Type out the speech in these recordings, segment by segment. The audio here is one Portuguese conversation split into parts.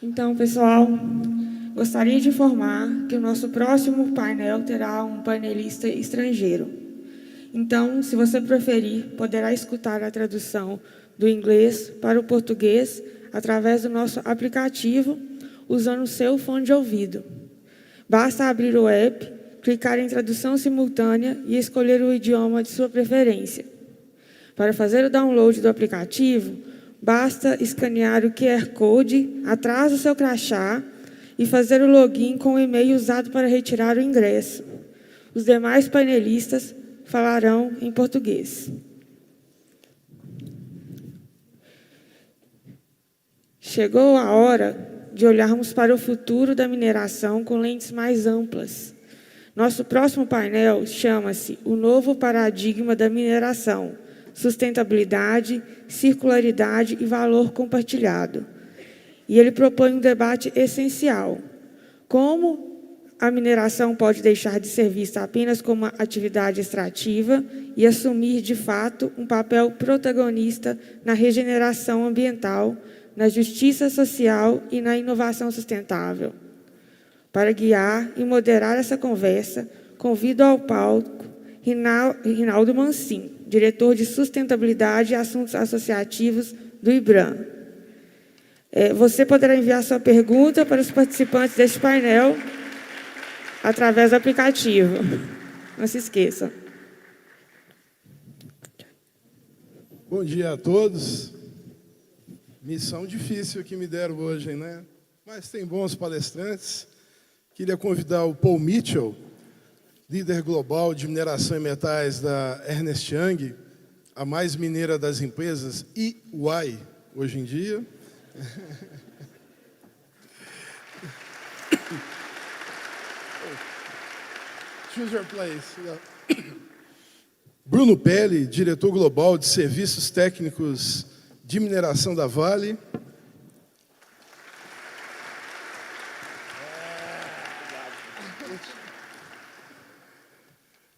Então, pessoal, gostaria de informar que o nosso próximo painel terá um painelista estrangeiro. Então, se você preferir, poderá escutar a tradução do inglês para o português através do nosso aplicativo, usando o seu fone de ouvido. Basta abrir o app, clicar em tradução simultânea e escolher o idioma de sua preferência. Para fazer o download do aplicativo, basta escanear o QR Code atrás do seu crachá e fazer o login com o e-mail usado para retirar o ingresso. Os demais painelistas falarão em português. Chegou a hora de olharmos para o futuro da mineração com lentes mais amplas. Nosso próximo painel chama-se O Novo Paradigma da Mineração, Sustentabilidade, Circularidade e Valor Compartilhado. E ele propõe um debate essencial. Como a mineração pode deixar de ser vista apenas como uma atividade extrativa e assumir, de fato, um papel protagonista na regeneração ambiental, na justiça social e na inovação sustentável. Para guiar e moderar essa conversa, convido ao palco Rinaldo Mancin, diretor de Sustentabilidade e Assuntos Associativos do IBRAM. Você poderá enviar sua pergunta para os participantes deste painel através do aplicativo. Não se esqueça. Bom dia a todos. Missão difícil que me deram hoje, né? Mas tem bons palestrantes. Queria convidar o Paul Mitchell, líder global de mineração e metais da Ernst Young, a mais mineira das empresas, EY, hoje em dia. Choose your place. Bruno Pelli, diretor global de serviços técnicos de mineração da Vale.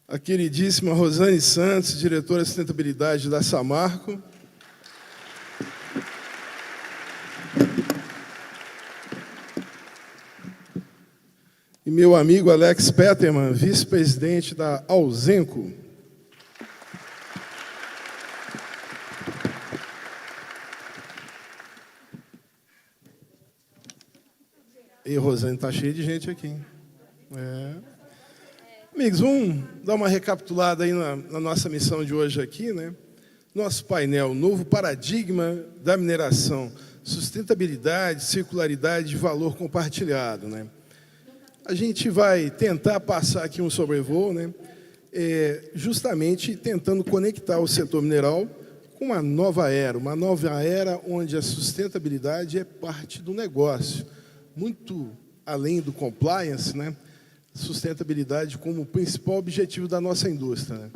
A queridíssima Rosane Santos, diretora de sustentabilidade da Samarco. E meu amigo Alex Peterman, vice-presidente da Ausenco. E Rosane, está cheia de gente aqui. Amigos, vamos dar uma recapitulada aí na nossa missão de hoje aqui, né? Nosso painel, Novo Paradigma da Mineração, Sustentabilidade, Circularidade e Valor Compartilhado, né? A gente vai tentar passar aqui um sobrevoo, né? Justamente tentando conectar o setor mineral com uma nova era onde a sustentabilidade é parte do negócio, muito além do compliance, né? Sustentabilidade como o principal objetivo da nossa indústria, né?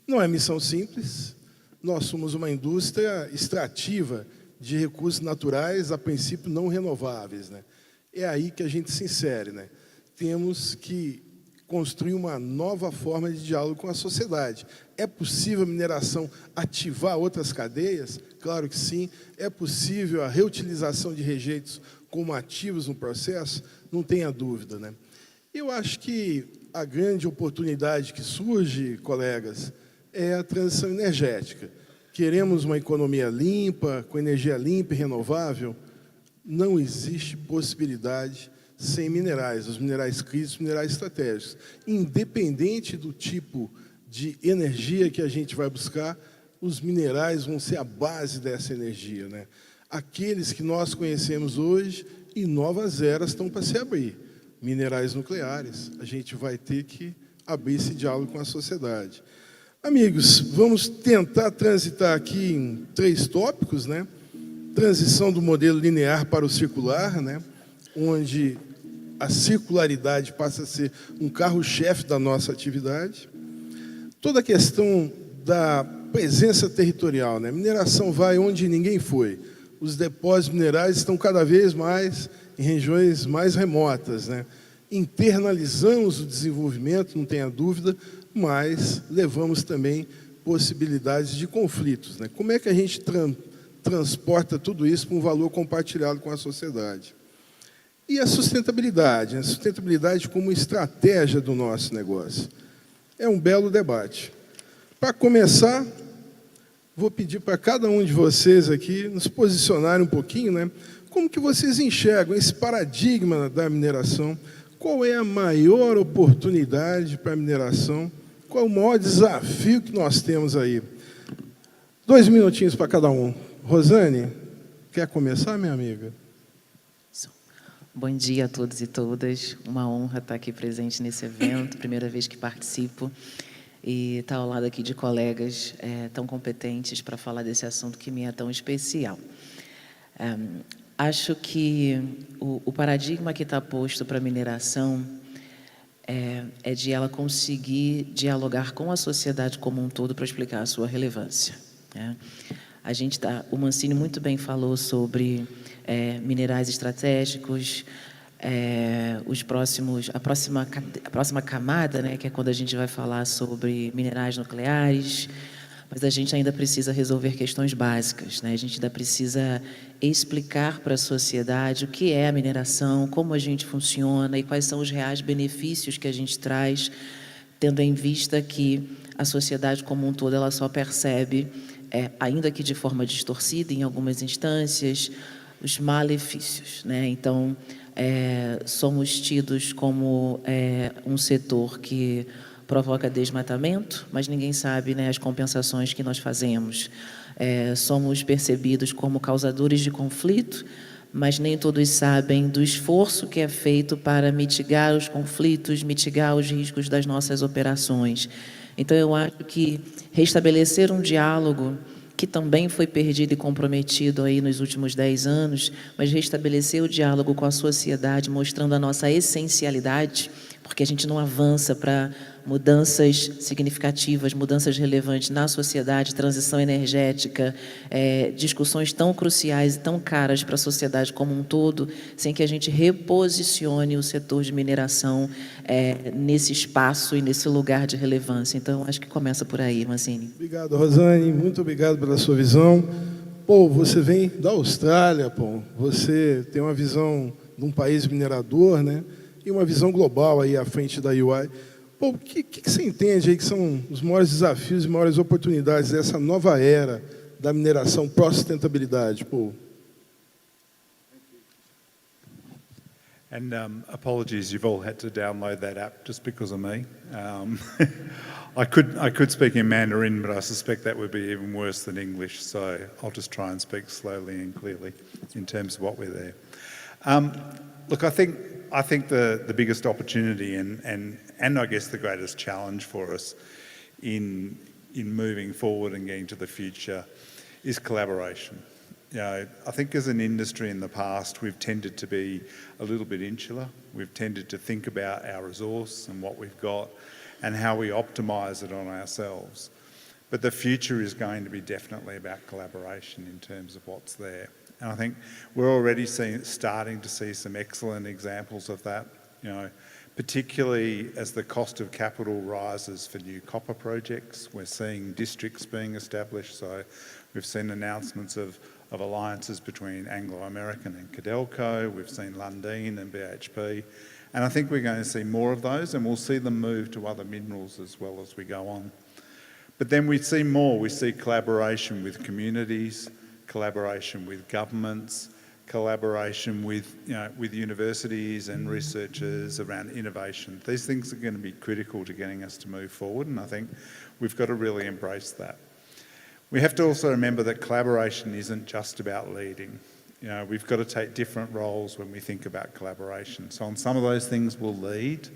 Não é missão simples, nós somos uma indústria extrativa de recursos naturais, a princípio não renováveis, né? É aí que a gente se insere, né? Temos que construir uma nova forma de diálogo com a sociedade. É possível a mineração ativar outras cadeias? Claro que sim. É possível a reutilização de rejeitos como ativos no processo? Não tenha dúvida, né? Eu acho que a grande oportunidade que surge, colegas, é a transição energética. Queremos uma economia limpa, com energia limpa e renovável? Não existe possibilidade sem minerais, os minerais críticos, os minerais estratégicos. Independente do tipo de energia que a gente vai buscar, os minerais vão ser a base dessa energia, né? Aqueles que nós conhecemos hoje e novas eras estão para se abrir. Minerais nucleares, a gente vai ter que abrir esse diálogo com a sociedade. Amigos, vamos tentar transitar aqui em 3 tópicos, né? Transição do modelo linear para o circular, né? Onde a circularidade passa a ser um carro-chefe da nossa atividade. Toda a questão da presença territorial, né? Mineração vai onde ninguém foi. Os depósitos minerais estão cada vez mais em regiões mais remotas, né? Internalizamos o desenvolvimento, não tenha dúvida, mas levamos também possibilidades de conflitos, né? Como é que a gente transporta tudo isso para um valor compartilhado com a sociedade? E a sustentabilidade como estratégia do nosso negócio. É um belo debate. Para começar, vou pedir para cada um de vocês aqui nos posicionarem um pouquinho, né? Como que vocês enxergam esse paradigma da mineração? Qual é a maior oportunidade para a mineração? Qual é o maior desafio que nós temos aí? 2 minutinhos para cada um. Rosane, quer começar, minha amiga? Bom dia a todos e todas. Uma honra estar aqui presente nesse evento, primeira vez que participo, e estar ao lado aqui de colegas tão competentes para falar desse assunto que me é tão especial. Acho que o paradigma que está posto para a mineração é de ela conseguir dialogar com a sociedade como um todo para explicar a sua relevância, né? O Mancini muito bem falou sobre minerais estratégicos, a próxima camada, né, que é quando a gente vai falar sobre minerais nucleares, mas a gente ainda precisa resolver questões básicas, né? A gente ainda precisa explicar para a sociedade o que é a mineração, como a gente funciona e quais são os reais benefícios que a gente traz, tendo em vista que a sociedade como um todo ela só percebe, ainda que de forma distorcida em algumas instâncias, os malefícios, né? Então, somos tidos como um setor que provoca desmatamento, mas ninguém sabe, né, as compensações que nós fazemos. Somos percebidos como causadores de conflito, mas nem todos sabem do esforço que é feito para mitigar os conflitos, mitigar os riscos das nossas operações. Então, eu acho que restabelecer um diálogo que também foi perdido e comprometido aí nos últimos 10 anos, mas restabelecer o diálogo com a sociedade, mostrando a nossa essencialidade, porque a gente não avança para mudanças significativas, mudanças relevantes na sociedade, transição energética, discussões tão cruciais e tão caras para a sociedade como um todo, sem que a gente reposicione o setor de mineração nesse espaço e nesse lugar de relevância. Então, acho que começa por aí, Mancini. Obrigado, Rosane. Muito obrigado pela sua visão. Pô, você vem da Austrália, pô. Você tem uma visão de um país minerador, né? E uma visão global aí à frente da UI. Pô, o que você entende aí que são os maiores desafios e maiores oportunidades dessa nova era da mineração pró-sustentabilidade? Pô. And apologies, you've all had to download that app just because of me. I could speak in Mandarin, but I suspect that would be even worse than English, so I'll just try and speak slowly and clearly in terms of what we're there. Look, I think the biggest opportunity and I guess the greatest challenge for us in moving forward and getting to the future is collaboration. You know, I think as an industry in the past, we've tended to be a little bit insular. We've tended to think about our resource and what we've got and how we optimise it on ourselves. But the future is going to be definitely about collaboration in terms of what's there. And I think we're already starting to see some excellent examples of that, you know, particularly as the cost of capital rises for new copper projects. We're seeing districts being established, so we've seen announcements of alliances between Anglo American and Codelco. We've seen Lundin and BHP. And I think we're going to see more of those, and we'll see them move to other minerals as well as we go on. But then we see more. We see collaboration with communities, collaboration with governments, collaboration with, you know, with universities and researchers around innovation. These things are going to be critical to getting us to move forward, and I think we've got to really embrace that. We have to also remember that collaboration isn't just about leading. You know, we've got to take different roles when we think about collaboration. So on some of those things we'll lead,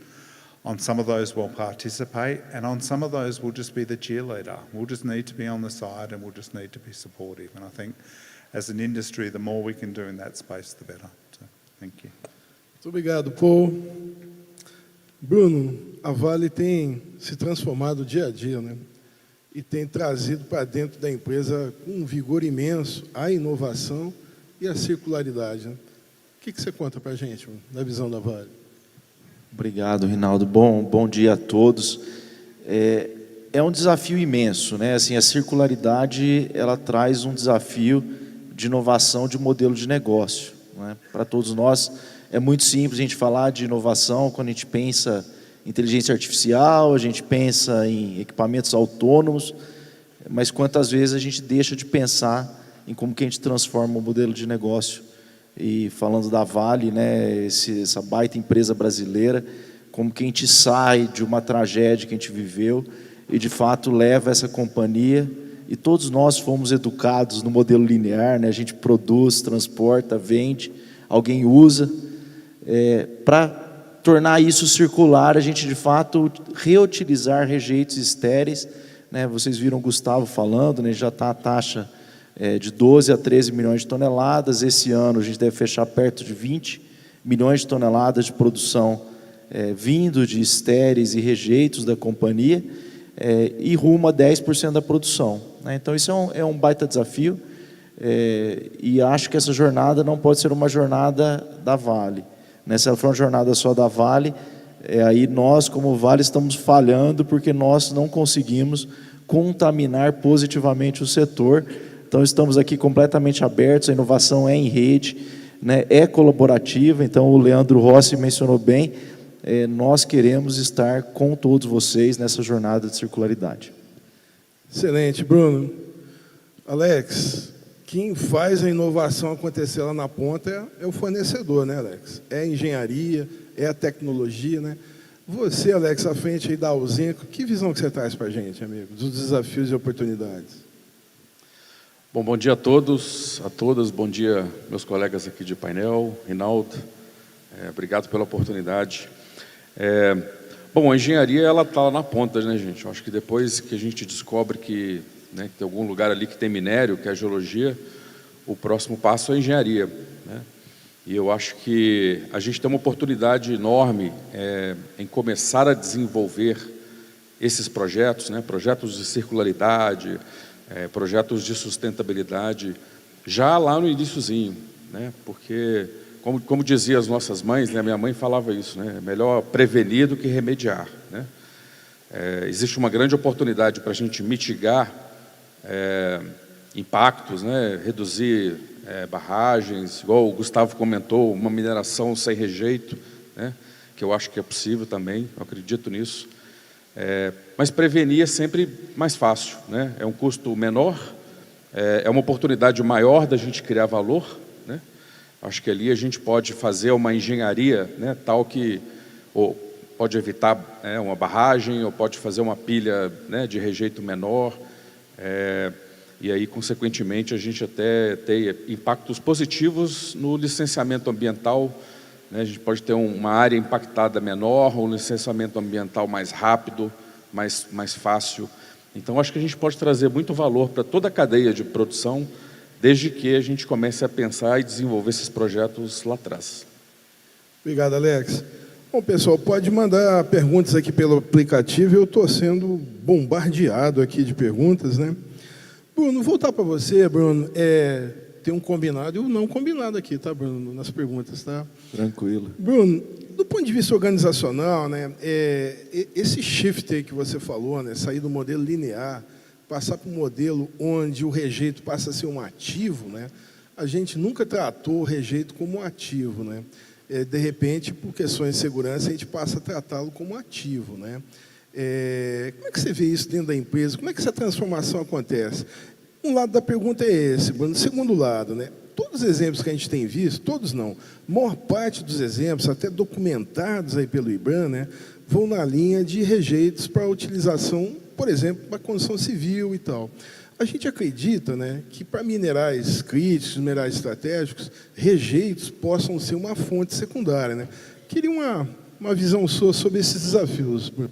on some of those we'll participate, and on some of those we'll just be the cheerleader. We'll just need to be on the side and we'll just need to be supportive. And I think as an industry, the more we can do in that space, the better. So, thank you. Muito obrigado, Paul. Bruno, a Vale tem se transformado dia a dia, né? E tem trazido para dentro da empresa com um vigor imenso a inovação e a circularidade, né? O que você conta para a gente, da visão da Vale? Obrigado, Rinaldo. Bom dia a todos. É um desafio imenso, né? Assim, a circularidade, ela traz um desafio de inovação de modelo de negócio, né? Para todos nós, É muito simples a gente falar de inovação quando a gente pensa em inteligência artificial, a gente pensa em equipamentos autônomos, mas quantas vezes a gente deixa de pensar em como que a gente transforma o modelo de negócio. E falando da Vale, né, essa baita empresa brasileira, como que a gente sai de uma tragédia que a gente viveu e de fato leva essa companhia, e todos nós fomos educados no modelo linear, né, a gente produz, transporta, vende, alguém usa, para tornar isso circular, a gente de fato reutilizar rejeitos estéreis, né, vocês viram o Gustavo falando, né, já está a taxa de 12 a 13 milhões de toneladas, esse ano a gente deve fechar perto de 20 milhões de toneladas de produção vindo de estéreis e rejeitos da companhia, e rumo a 10% da produção, né? Então isso é um baita desafio, e acho que essa jornada não pode ser uma jornada da Vale, né? Se ela for uma jornada só da Vale, aí nós como Vale estamos falhando, porque nós não conseguimos contaminar positivamente o setor. Então estamos aqui completamente abertos, a inovação é em rede, né, é colaborativa, então o Leandro Rossi mencionou bem, nós queremos estar com todos vocês nessa jornada de circularidade. Excelente, Bruno. Alex, quem faz a inovação acontecer lá na ponta é o fornecedor, né, Alex? É a engenharia, é a tecnologia, né? Você, Alex, à frente aí da Ausenco, que visão que você traz para a gente, amigo, dos desafios e oportunidades? Bom, bom dia a todos, a todas, bom dia meus colegas aqui de painel, Rinaldo, obrigado pela oportunidade. Bom, a engenharia, ela está lá na ponta, né, gente? Eu acho que depois que a gente descobre que, né, que tem algum lugar ali que tem minério, que é a geologia, o próximo passo é a engenharia, né? E eu acho que a gente tem uma oportunidade enorme em começar a desenvolver esses projetos, né, projetos de circularidade, projetos de sustentabilidade, já lá no iniciozinho, né? Porque, como diziam as nossas mães, né? Minha mãe falava isso, né? Melhor prevenir do que remediar, né? Existe uma grande oportunidade para a gente mitigar impactos, né? Reduzir barragens, igual o Gustavo comentou, uma mineração sem rejeito, né? Que eu acho que é possível também, eu acredito nisso. Mas prevenir é sempre mais fácil, né? É um custo menor, é uma oportunidade maior da gente criar valor, né? Acho que ali a gente pode fazer uma engenharia, né, tal que ou pode evitar uma barragem, ou pode fazer uma pilha, né, de rejeito menor, e aí, consequentemente, a gente até tem impactos positivos no licenciamento ambiental, né? A gente pode ter uma área impactada menor, um licenciamento ambiental mais rápido, mais fácil. Então, acho que a gente pode trazer muito valor para toda a cadeia de produção, desde que a gente comece a pensar e desenvolver esses projetos lá atrás. Obrigado, Alex. Bom, pessoal, pode mandar perguntas aqui pelo aplicativo, eu estou sendo bombardeado aqui de perguntas, né? Bruno, voltar para você, Bruno, tem um combinado e um não combinado aqui, tá, Bruno, nas perguntas, tá? Tranquilo. Bruno, do ponto de vista organizacional, né, esse shift aí que você falou, né, sair do modelo linear, passar para um modelo onde o rejeito passa a ser um ativo, né, a gente nunca tratou o rejeito como um ativo, né? De repente, por questões de segurança, a gente passa a tratá-lo como ativo, né? Como é que você vê isso dentro da empresa? Como é que essa transformação acontece? Um lado da pergunta é esse, Bruno. O segundo lado, né? Todos os exemplos que a gente tem visto, todos não, a maior parte dos exemplos, até documentados aí pelo IBRAM, né, vão na linha de rejeitos para utilização, por exemplo, para a construção civil e tal. A gente acredita, né, que para minerais críticos, minerais estratégicos, rejeitos possam ser uma fonte secundária, né? Queria uma visão sua sobre esses desafios, Bruno.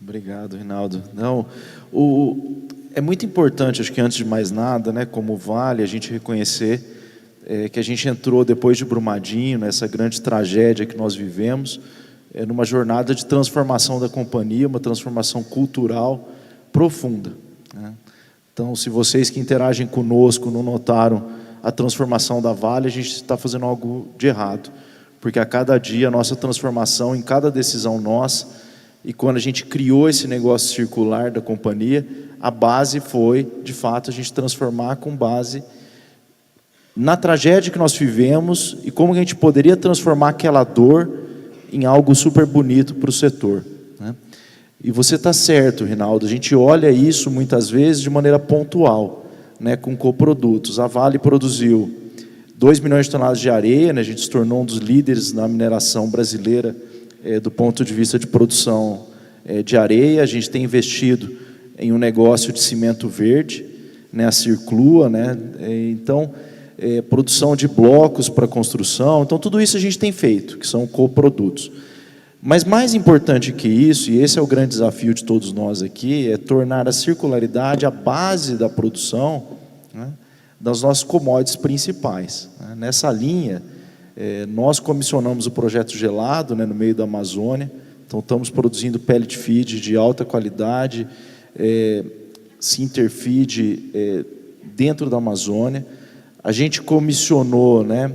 Obrigado, Rinaldo. Não, é muito importante, acho que antes de mais nada, né, como Vale, a gente reconhecer que a gente entrou depois de Brumadinho, nessa grande tragédia que nós vivemos, numa jornada de transformação da companhia, uma transformação cultural profunda, né? Então, se vocês que interagem conosco não notaram a transformação da Vale, a gente está fazendo algo de errado, porque a cada dia a nossa transformação, em cada decisão nossa, e quando a gente criou esse negócio circular da companhia, a base foi, de fato, a gente transformar com base na tragédia que nós vivemos e como a gente poderia transformar aquela dor em algo super bonito para o setor, né? E você está certo, Rinaldo, a gente olha isso muitas vezes de maneira pontual, né, com coprodutos. A Vale produziu 2 milhões de toneladas de areia, né, a gente se tornou um dos líderes na mineração brasileira do ponto de vista de produção de areia. A gente tem investido em um negócio de cimento verde, né, a Circlua, né, então, produção de blocos para construção. Então, tudo isso a gente tem feito, que são coprodutos. Mas mais importante que isso, e esse é o grande desafio de todos nós aqui, é tornar a circularidade a base da produção, né, das nossas commodities principais, né. Nessa linha, nós comissionamos o projeto Gelado, né, no meio da Amazônia. Então, estamos produzindo pellet feed de alta qualidade, Sinterfeed dentro da Amazônia. A gente comissionou, né,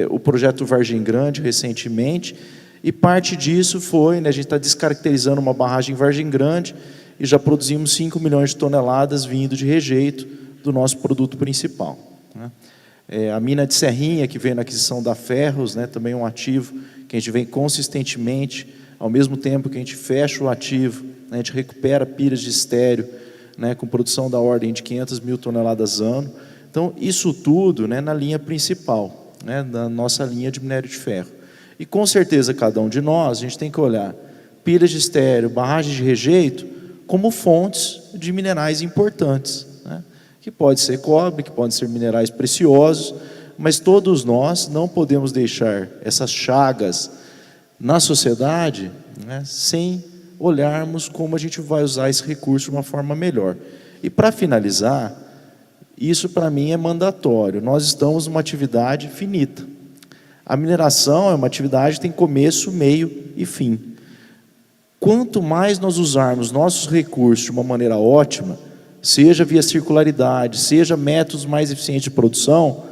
o projeto Vargem Grande recentemente, e parte disso foi, né, a gente está descaracterizando uma barragem em Vargem Grande e já produzimos 5 milhões de toneladas vindo de rejeito do nosso produto principal, né. A mina de Serrinha, que veio na aquisição da Ferros, né, também é um ativo que a gente vem consistentemente, ao mesmo tempo que a gente fecha o ativo, né, a gente recupera pilhas de estéreo, né, com produção da ordem de 500 mil toneladas ano. Então, isso tudo, né, na linha principal, né, da nossa linha de minério de ferro. E com certeza cada um de nós, a gente tem que olhar pilhas de estéreo, barragens de rejeito, como fontes de minerais importantes, né, que pode ser cobre, que podem ser minerais preciosos, mas todos nós não podemos deixar essas chagas na sociedade, né, sem olharmos como a gente vai usar esse recurso de uma forma melhor. E para finalizar, isso para mim é mandatório. Nós estamos numa atividade finita. A mineração é uma atividade que tem começo, meio e fim. Quanto mais nós usarmos nossos recursos de uma maneira ótima, seja via circularidade, seja métodos mais eficientes de produção,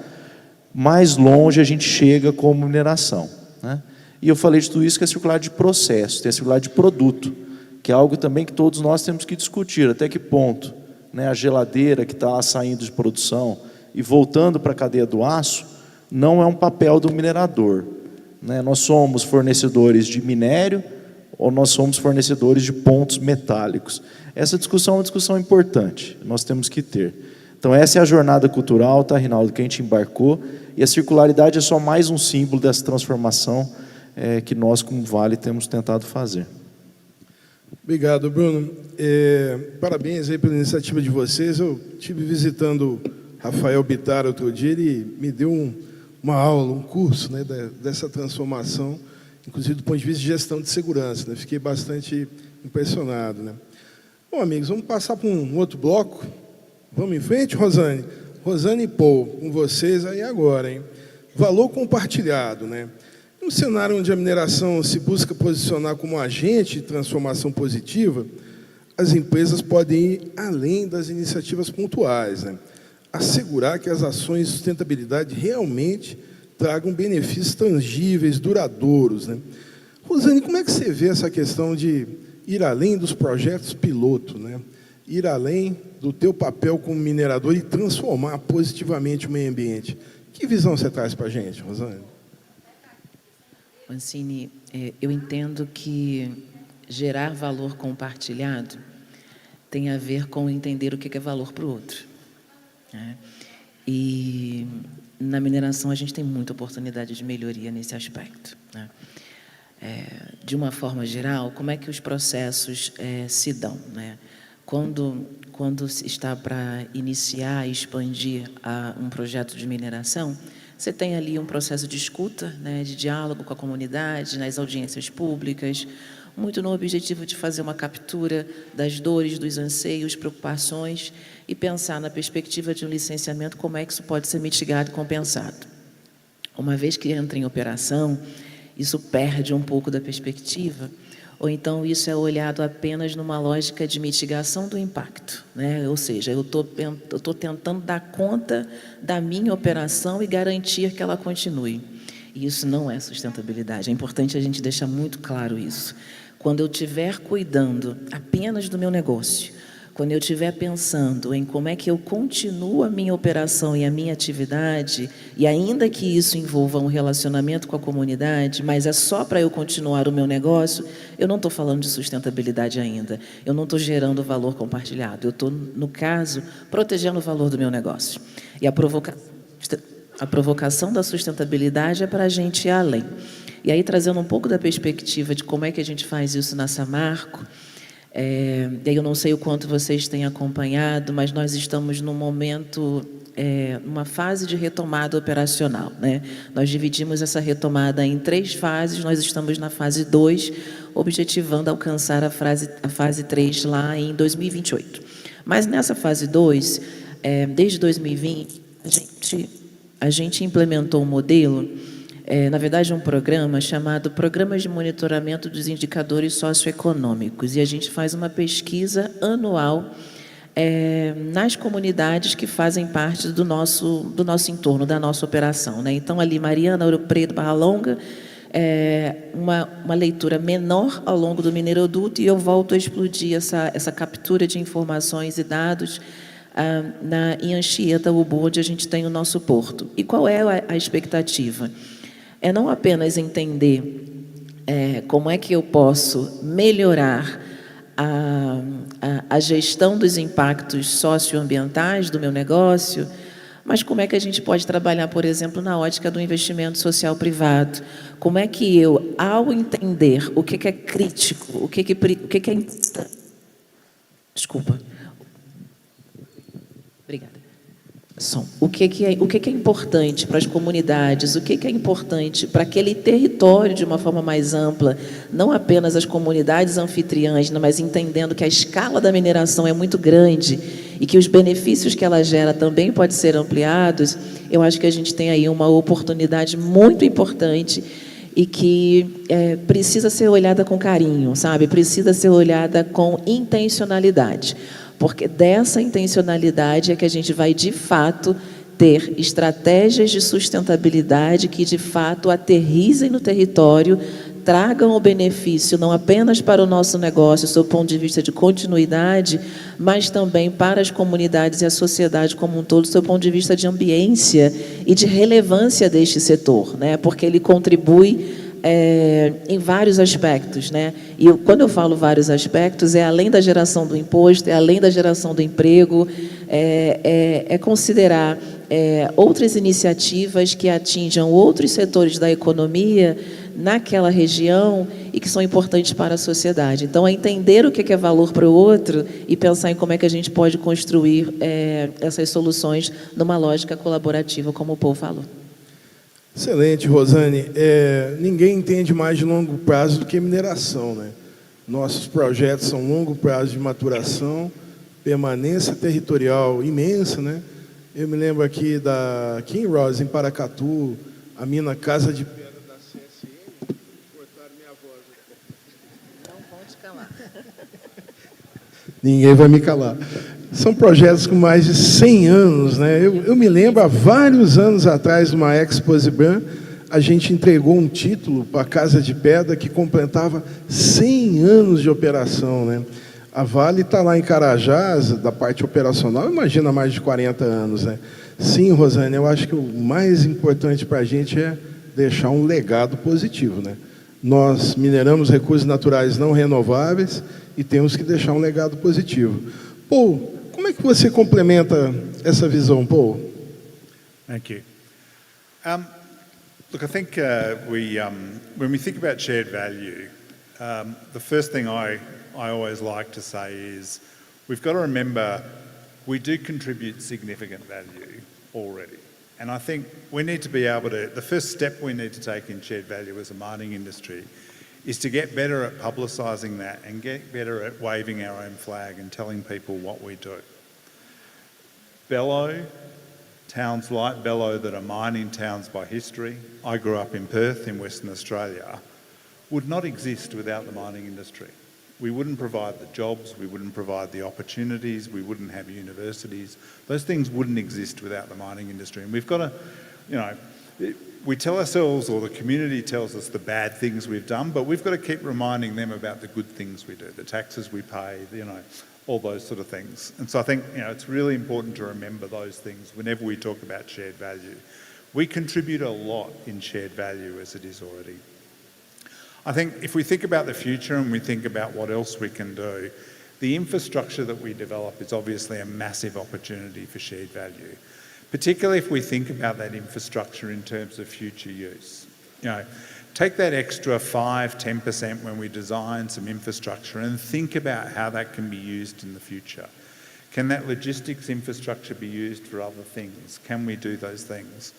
mais longe a gente chega como mineração, né? E eu falei de tudo isso, que é circularidade de processo, tem a circularidade de produto, que é algo também que todos nós temos que discutir, até que ponto, né, a geladeira que está saindo de produção e voltando para a cadeia do aço, não é um papel do minerador, né? Nós somos fornecedores de minério ou nós somos fornecedores de pontos metálicos. Essa discussão é uma discussão importante, nós temos que ter. Então essa é a jornada cultural, tá, Rinaldo, que a gente embarcou, e a circularidade é só mais um símbolo dessa transformação que nós, como Vale, temos tentado fazer. Obrigado, Bruno. Parabéns aí pela iniciativa de vocês. Eu estive visitando Rafael Bittar outro dia, ele me deu uma aula, um curso, né, dessa transformação, inclusive do ponto de vista de gestão de segurança, né? Fiquei bastante impressionado, né? Bom, amigos, vamos passar para um outro bloco. Vamos em frente, Rosane? Rosane e Paul, com vocês aí agora, hein? Valor compartilhado, né? No cenário onde a mineração se busca posicionar como agente de transformação positiva, as empresas podem ir além das iniciativas pontuais, né? Assegurar que as ações de sustentabilidade realmente tragam benefícios tangíveis, duradouros, né? Rosane, como é que você vê essa questão de ir além dos projetos piloto, né? Ir além do teu papel como minerador e transformar positivamente o meio ambiente? Que visão você traz para a gente, Rosane? Mancini, eu entendo que gerar valor compartilhado tem a ver com entender o que é valor para o outro, né? E na mineração a gente tem muita oportunidade de melhoria nesse aspecto, né? De uma forma geral, como é que os processos se dão, né? Quando se está para iniciar e expandir um projeto de mineração, você tem ali um processo de escuta, né, de diálogo com a comunidade, nas audiências públicas, muito no objetivo de fazer uma captura das dores, dos anseios, preocupações e pensar na perspectiva de um licenciamento como é que isso pode ser mitigado e compensado. Uma vez que entra em operação, isso perde um pouco da perspectiva, ou então isso é olhado apenas numa lógica de mitigação do impacto, né? Ou seja, eu estou tentando dar conta da minha operação e garantir que ela continue. E isso não é sustentabilidade. É importante a gente deixar muito claro isso. Quando eu estiver cuidando apenas do meu negócio, quando eu estiver pensando em como é que eu continuo a minha operação e a minha atividade, e ainda que isso envolva um relacionamento com a comunidade, mas é só para eu continuar o meu negócio, eu não estou falando de sustentabilidade ainda. Eu não estou gerando valor compartilhado. Eu estou, no caso, protegendo o valor do meu negócio. E a provocação da sustentabilidade é para a gente ir além. E aí, trazendo um pouco da perspectiva de como é que a gente faz isso na Samarco, e aí eu não sei o quanto vocês têm acompanhado, mas nós estamos num momento, numa fase de retomada operacional, né? Nós dividimos essa retomada em 3 fases, nós estamos na fase 2, objetivando alcançar a fase 3 lá em 2028. Mas nessa fase 2, desde 2020, a gente implementou um modelo, na verdade, um programa chamado Programas de Monitoramento dos Indicadores Socioeconômicos. E a gente faz uma pesquisa anual nas comunidades que fazem parte do nosso entorno, da nossa operação, né? Então, ali, Mariana, Ouro Preto, Barra Longa, uma leitura menor ao longo do Mineroduto, e eu volto a explodir essa captura de informações e dados em Anchieta, Ubu, onde a gente tem o nosso porto. E qual é a expectativa? É não apenas entender como é que eu posso melhorar a gestão dos impactos socioambientais do meu negócio, mas como é que a gente pode trabalhar, por exemplo, na ótica do investimento social privado? Como é que eu, ao entender o que é crítico, o que é... Desculpa. Obrigada. O que é importante para as comunidades, o que é importante para aquele território de uma forma mais ampla, não apenas as comunidades anfitriãs, mas entendendo que a escala da mineração é muito grande e que os benefícios que ela gera também podem ser ampliados. Eu acho que a gente tem aí uma oportunidade muito importante e que precisa ser olhada com carinho, sabe? Precisa ser olhada com intencionalidade. Porque dessa intencionalidade é que a gente vai, de fato, ter estratégias de sustentabilidade que, de fato, aterrissem no território, tragam o benefício não apenas para o nosso negócio, sob o ponto de vista de continuidade, mas também para as comunidades e a sociedade como um todo, sob o ponto de vista de ambiência e de relevância deste setor, né? Porque ele contribui em vários aspectos, né? E quando eu falo vários aspectos, é além da geração do imposto, é além da geração do emprego, considerar outras iniciativas que atinjam outros setores da economia naquela região e que são importantes para a sociedade. Então, é entender o que é valor para o outro e pensar em como é que a gente pode construir essas soluções numa lógica colaborativa, como o Paul falou. Excelente, Rosane. Ninguém entende mais de longo prazo do que mineração, né? Nossos projetos são longo prazo de maturação, permanência territorial imensa, né? Eu me lembro aqui da Kinross, em Paracatu, a mina Casa de Pedra da CSN. Cortaram minha voz aqui. Não pode calar. Ninguém vai me calar. São projetos com mais de 100 anos, né? Eu me lembro, há vários anos atrás, numa Expo Zibran, a gente entregou um título para a Casa de Pedra que completava 100 anos de operação, né? A Vale está lá em Carajás, da parte operacional, imagina mais de 40 anos, né? Sim, Rosane, eu acho que o mais importante para a gente é deixar um legado positivo, né? Nós mineramos recursos naturais não renováveis e temos que deixar um legado positivo. Paul, como é que você complementa essa visão, Paul? Thank you. Look, I think when we think about shared value, the first thing I always like to say is we've got to remember we do contribute significant value already. And I think we need to be able to, the first step we need to take in shared value as a mining industry is to get better at publicising that and get better at waving our own flag and telling people what we do. Bellow, towns like Bellow that are mining towns by history, I grew up in Perth in Western Australia, would not exist without the mining industry. We wouldn't provide the jobs, we wouldn't provide the opportunities, we wouldn't have universities. Those things wouldn't exist without the mining industry. And we've got to, we tell ourselves, or the community tells us, the bad things we've done, but we've got to keep reminding them about the good things we do, the taxes we pay, all those sort of things. And so I think, it's really important to remember those things whenever we talk about shared value. We contribute a lot in shared value as it is already. I think if we think about the future and we think about what else we can do, the infrastructure that we develop is obviously a massive opportunity for shared value, particularly if we think about that infrastructure in terms of future use. Take that extra 5-10% when we design some infrastructure and think about how that can be used in the future. Can that logistics infrastructure be used for other things? Can we do those things?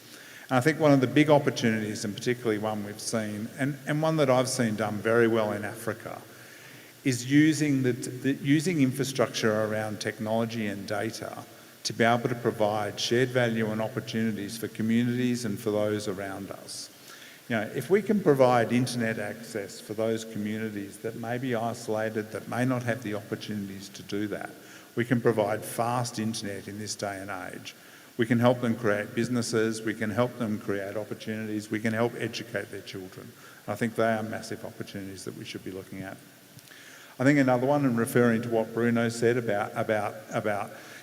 And I think one of the big opportunities, and particularly one we've seen, and one that I've seen done very well in Africa, is using using infrastructure around technology and data to be able to provide shared value and opportunities for communities and for those around us. If we can provide internet access for those communities that may be isolated, that may not have the opportunities to do that, we can provide fast internet in this day and age. We can help them create businesses, we can help them create opportunities, we can help educate their children. I think they are massive opportunities that we should be looking at. I think another one, and referring to what Bruno said about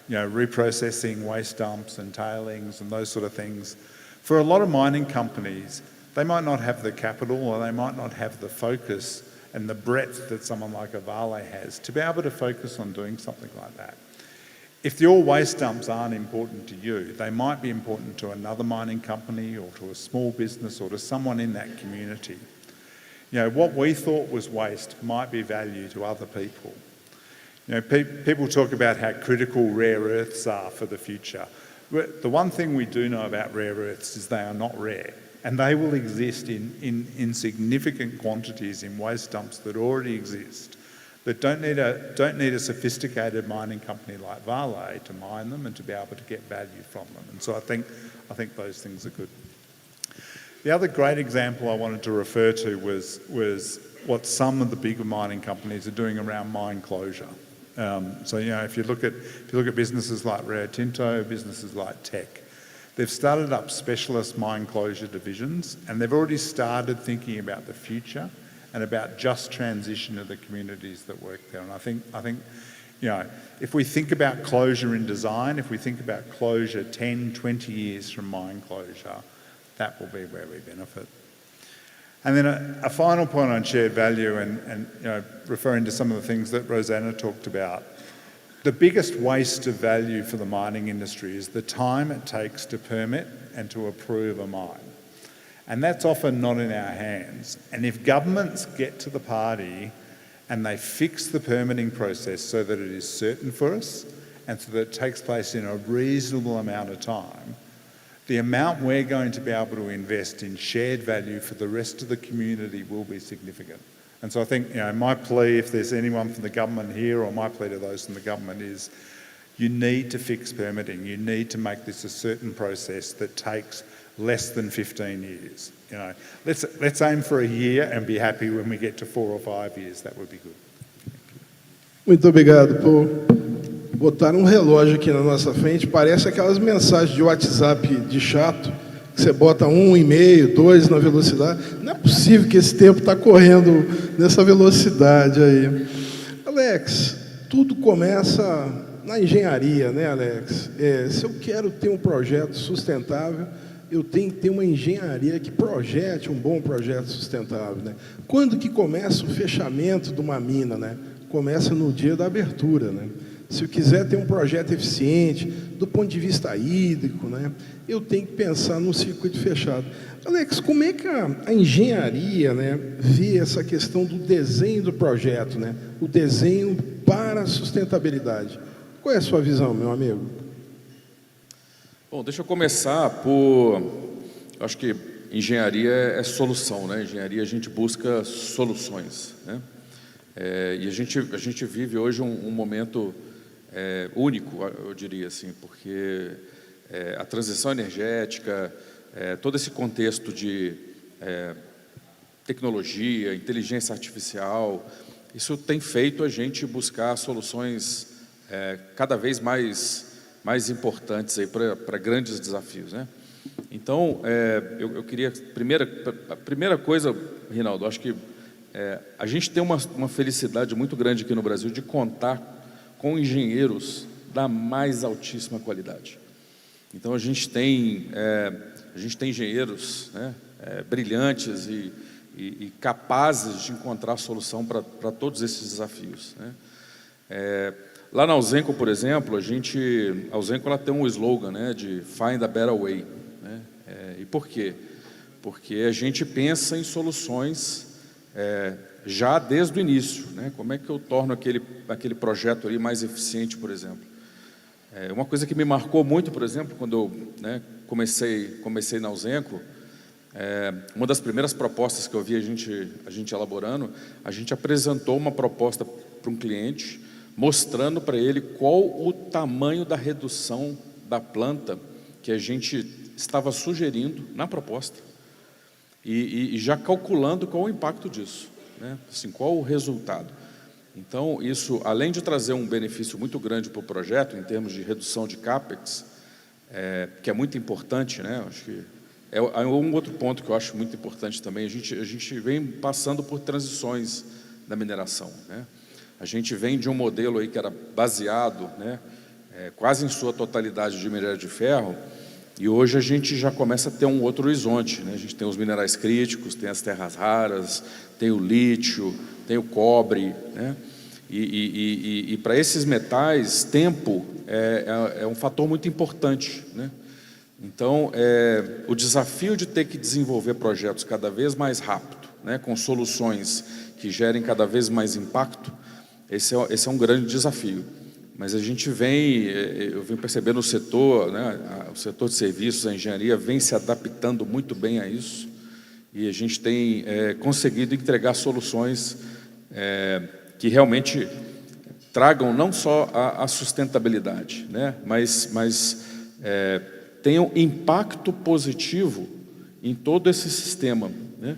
reprocessing waste dumps and tailings and those sort of things, for a lot of mining companies, they might not have the capital or they might not have the focus and the breadth that someone like a Vale has to be able to focus on doing something like that. If your waste dumps aren't important to you, they might be important to another mining company or to a small business or to someone in that community. What we thought was waste might be value to other people. People talk about how critical rare earths are for the future. The one thing we do know about rare earths is they are not rare, and they will exist in significant quantities in waste dumps that already exist, that don't need a sophisticated mining company like Vale to mine them and to be able to get value from them. And so I think those things are good. The other great example I wanted to refer to was what some of the bigger mining companies are doing around mine closure. If you look at businesses like Rio Tinto, businesses like Teck, they've started up specialist mine closure divisions, and they've already started thinking about the future and about just transition of the communities that work there. And I think if we think about closure in design, if we think about closure 10, 20 years from mine closure, that will be where we benefit. And then a final point on shared value and referring to some of the things that Rosanna talked about. The biggest waste of value for the mining industry is the time it takes to permit and to approve a mine. And that's often not in our hands. And if governments get to the party and they fix the permitting process so that it is certain for us and so that it takes place in a reasonable amount of time, the amount we're going to be able to invest in shared value for the rest of the community will be significant. And so I think, my plea, if there's anyone from the government here, or my plea to those from the government is, you need to fix permitting. You need to make this a certain process that takes less than 15 years. Let's aim for a year and be happy when we get to 4 or 5 years. That would be good. Muito obrigado por botar relógio aqui na nossa frente. Parece aquelas mensagens de WhatsApp de chato, que você bota 1,5, 2 na velocidade. Não é possível que esse tempo está correndo nessa velocidade aí. Alex, tudo começa na engenharia, né, Alex? Se eu quero ter um projeto sustentável, eu tenho que ter uma engenharia que projete um bom projeto sustentável, né? Quando que começa o fechamento de uma mina, né? Começa no dia da abertura, né? Se eu quiser ter um projeto eficiente, do ponto de vista hídrico, né, eu tenho que pensar num circuito fechado. Alex, como é que a engenharia, né, vê essa questão do desenho do projeto, né, o desenho para a sustentabilidade? Qual é a sua visão, meu amigo? Bom, deixa eu começar por... Acho que engenharia é solução, né? Engenharia a gente busca soluções, né? E a gente vive hoje um momento único, eu diria assim, porque a transição energética, todo esse contexto de tecnologia, inteligência artificial, isso tem feito a gente buscar soluções cada vez mais importantes para grandes desafios, né? Então, eu queria... A primeira coisa, Rinaldo, acho que a gente tem uma felicidade muito grande aqui no Brasil de contar com engenheiros da mais altíssima qualidade. Então, a gente tem engenheiros, né, brilhantes e capazes de encontrar solução para todos esses desafios, né. Lá na Ausenco, por exemplo, a Ausenco ela tem um slogan, né, de Find a Better Way, né. E por quê? Porque a gente pensa em soluções já desde o início, né? Como é que eu torno aquele projeto ali mais eficiente, por exemplo? Uma coisa que me marcou muito, por exemplo, quando eu, né, comecei na Ausenco, uma das primeiras propostas que eu vi a gente elaborando, a gente apresentou uma proposta para um cliente, mostrando para ele qual o tamanho da redução da planta que a gente estava sugerindo na proposta e já calculando qual o impacto disso, né? Assim, qual o resultado. Então, isso, além de trazer um benefício muito grande para o projeto, em termos de redução de CAPEX, que é muito importante, né? Acho que é um outro ponto que eu acho muito importante também. A gente vem passando por transições da mineração, né? A gente vem de um modelo aí que era baseado, né, quase em sua totalidade de minério de ferro, e hoje a gente já começa a ter um outro horizonte, né? A gente tem os minerais críticos, tem as terras raras, tem o lítio, tem o cobre, né? E para esses metais, tempo é um fator muito importante, né? Então, o desafio de ter que desenvolver projetos cada vez mais rápido, né, com soluções que gerem cada vez mais impacto, esse é um grande desafio. Mas eu venho percebendo o setor, né, o setor de serviços, a engenharia, vem se adaptando muito bem a isso, e a gente tem conseguido entregar soluções que realmente tragam não só a sustentabilidade, né, mas tenham impacto positivo em todo esse sistema, né?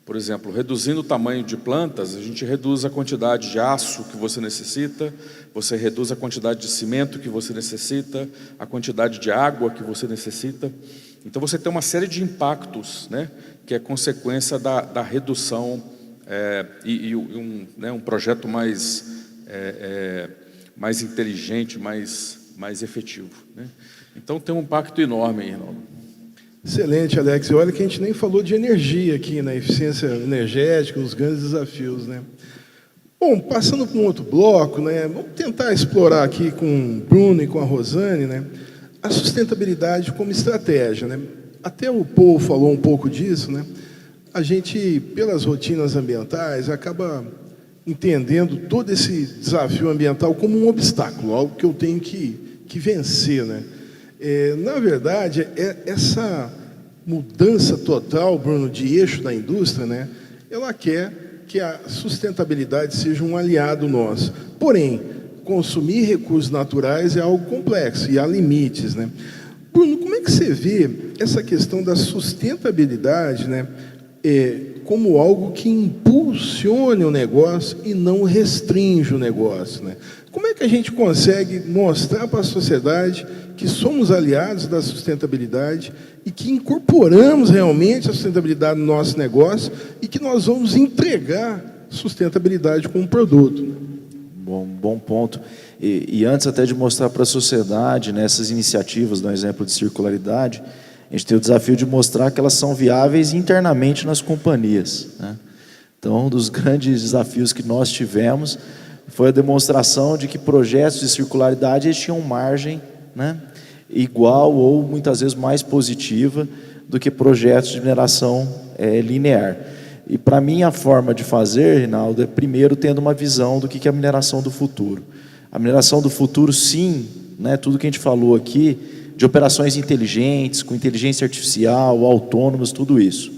Por exemplo, reduzindo o tamanho de plantas, a gente reduz a quantidade de aço que você necessita, você reduz a quantidade de cimento que você necessita, a quantidade de água que você necessita. Então, você tem uma série de impactos, né, que é consequência da redução um projeto mais inteligente, mais efetivo, né? Então, tem um impacto enorme aí, Reinaldo. Excelente, Alex. E olha que a gente nem falou de energia aqui, na eficiência energética, os grandes desafios, né? Bom, passando para um outro bloco, né, vamos tentar explorar aqui com o Bruno e com a Rosane, né, a sustentabilidade como estratégia, né? Até o Paul falou um pouco disso, né? A gente, pelas rotinas ambientais, acaba entendendo todo esse desafio ambiental como um obstáculo, algo que eu tenho que vencer, né? Na verdade, essa mudança total, Bruno, de eixo da indústria, né, ela quer que a sustentabilidade seja um aliado nosso. Porém, consumir recursos naturais é algo complexo e há limites, né? Bruno, como é que você vê essa questão da sustentabilidade, né, como algo que impulsione o negócio e não restringe o negócio, né? Como é que a gente consegue mostrar para a sociedade que somos aliados da sustentabilidade e que incorporamos realmente a sustentabilidade no nosso negócio e que nós vamos entregar sustentabilidade como produto? Bom ponto. E antes até de mostrar para a sociedade, né, essas iniciativas, no exemplo de circularidade, a gente tem o desafio de mostrar que elas são viáveis internamente nas companhias, né? Então, um dos grandes desafios que nós tivemos foi a demonstração de que projetos de circularidade eles tinham margem, né, igual ou muitas vezes mais positiva do que projetos de mineração linear. E para mim a forma de fazer, Reinaldo, é primeiro tendo uma visão do que é a mineração do futuro. A mineração do futuro, sim, né, tudo que a gente falou aqui, de operações inteligentes, com inteligência artificial, autônomas, tudo isso.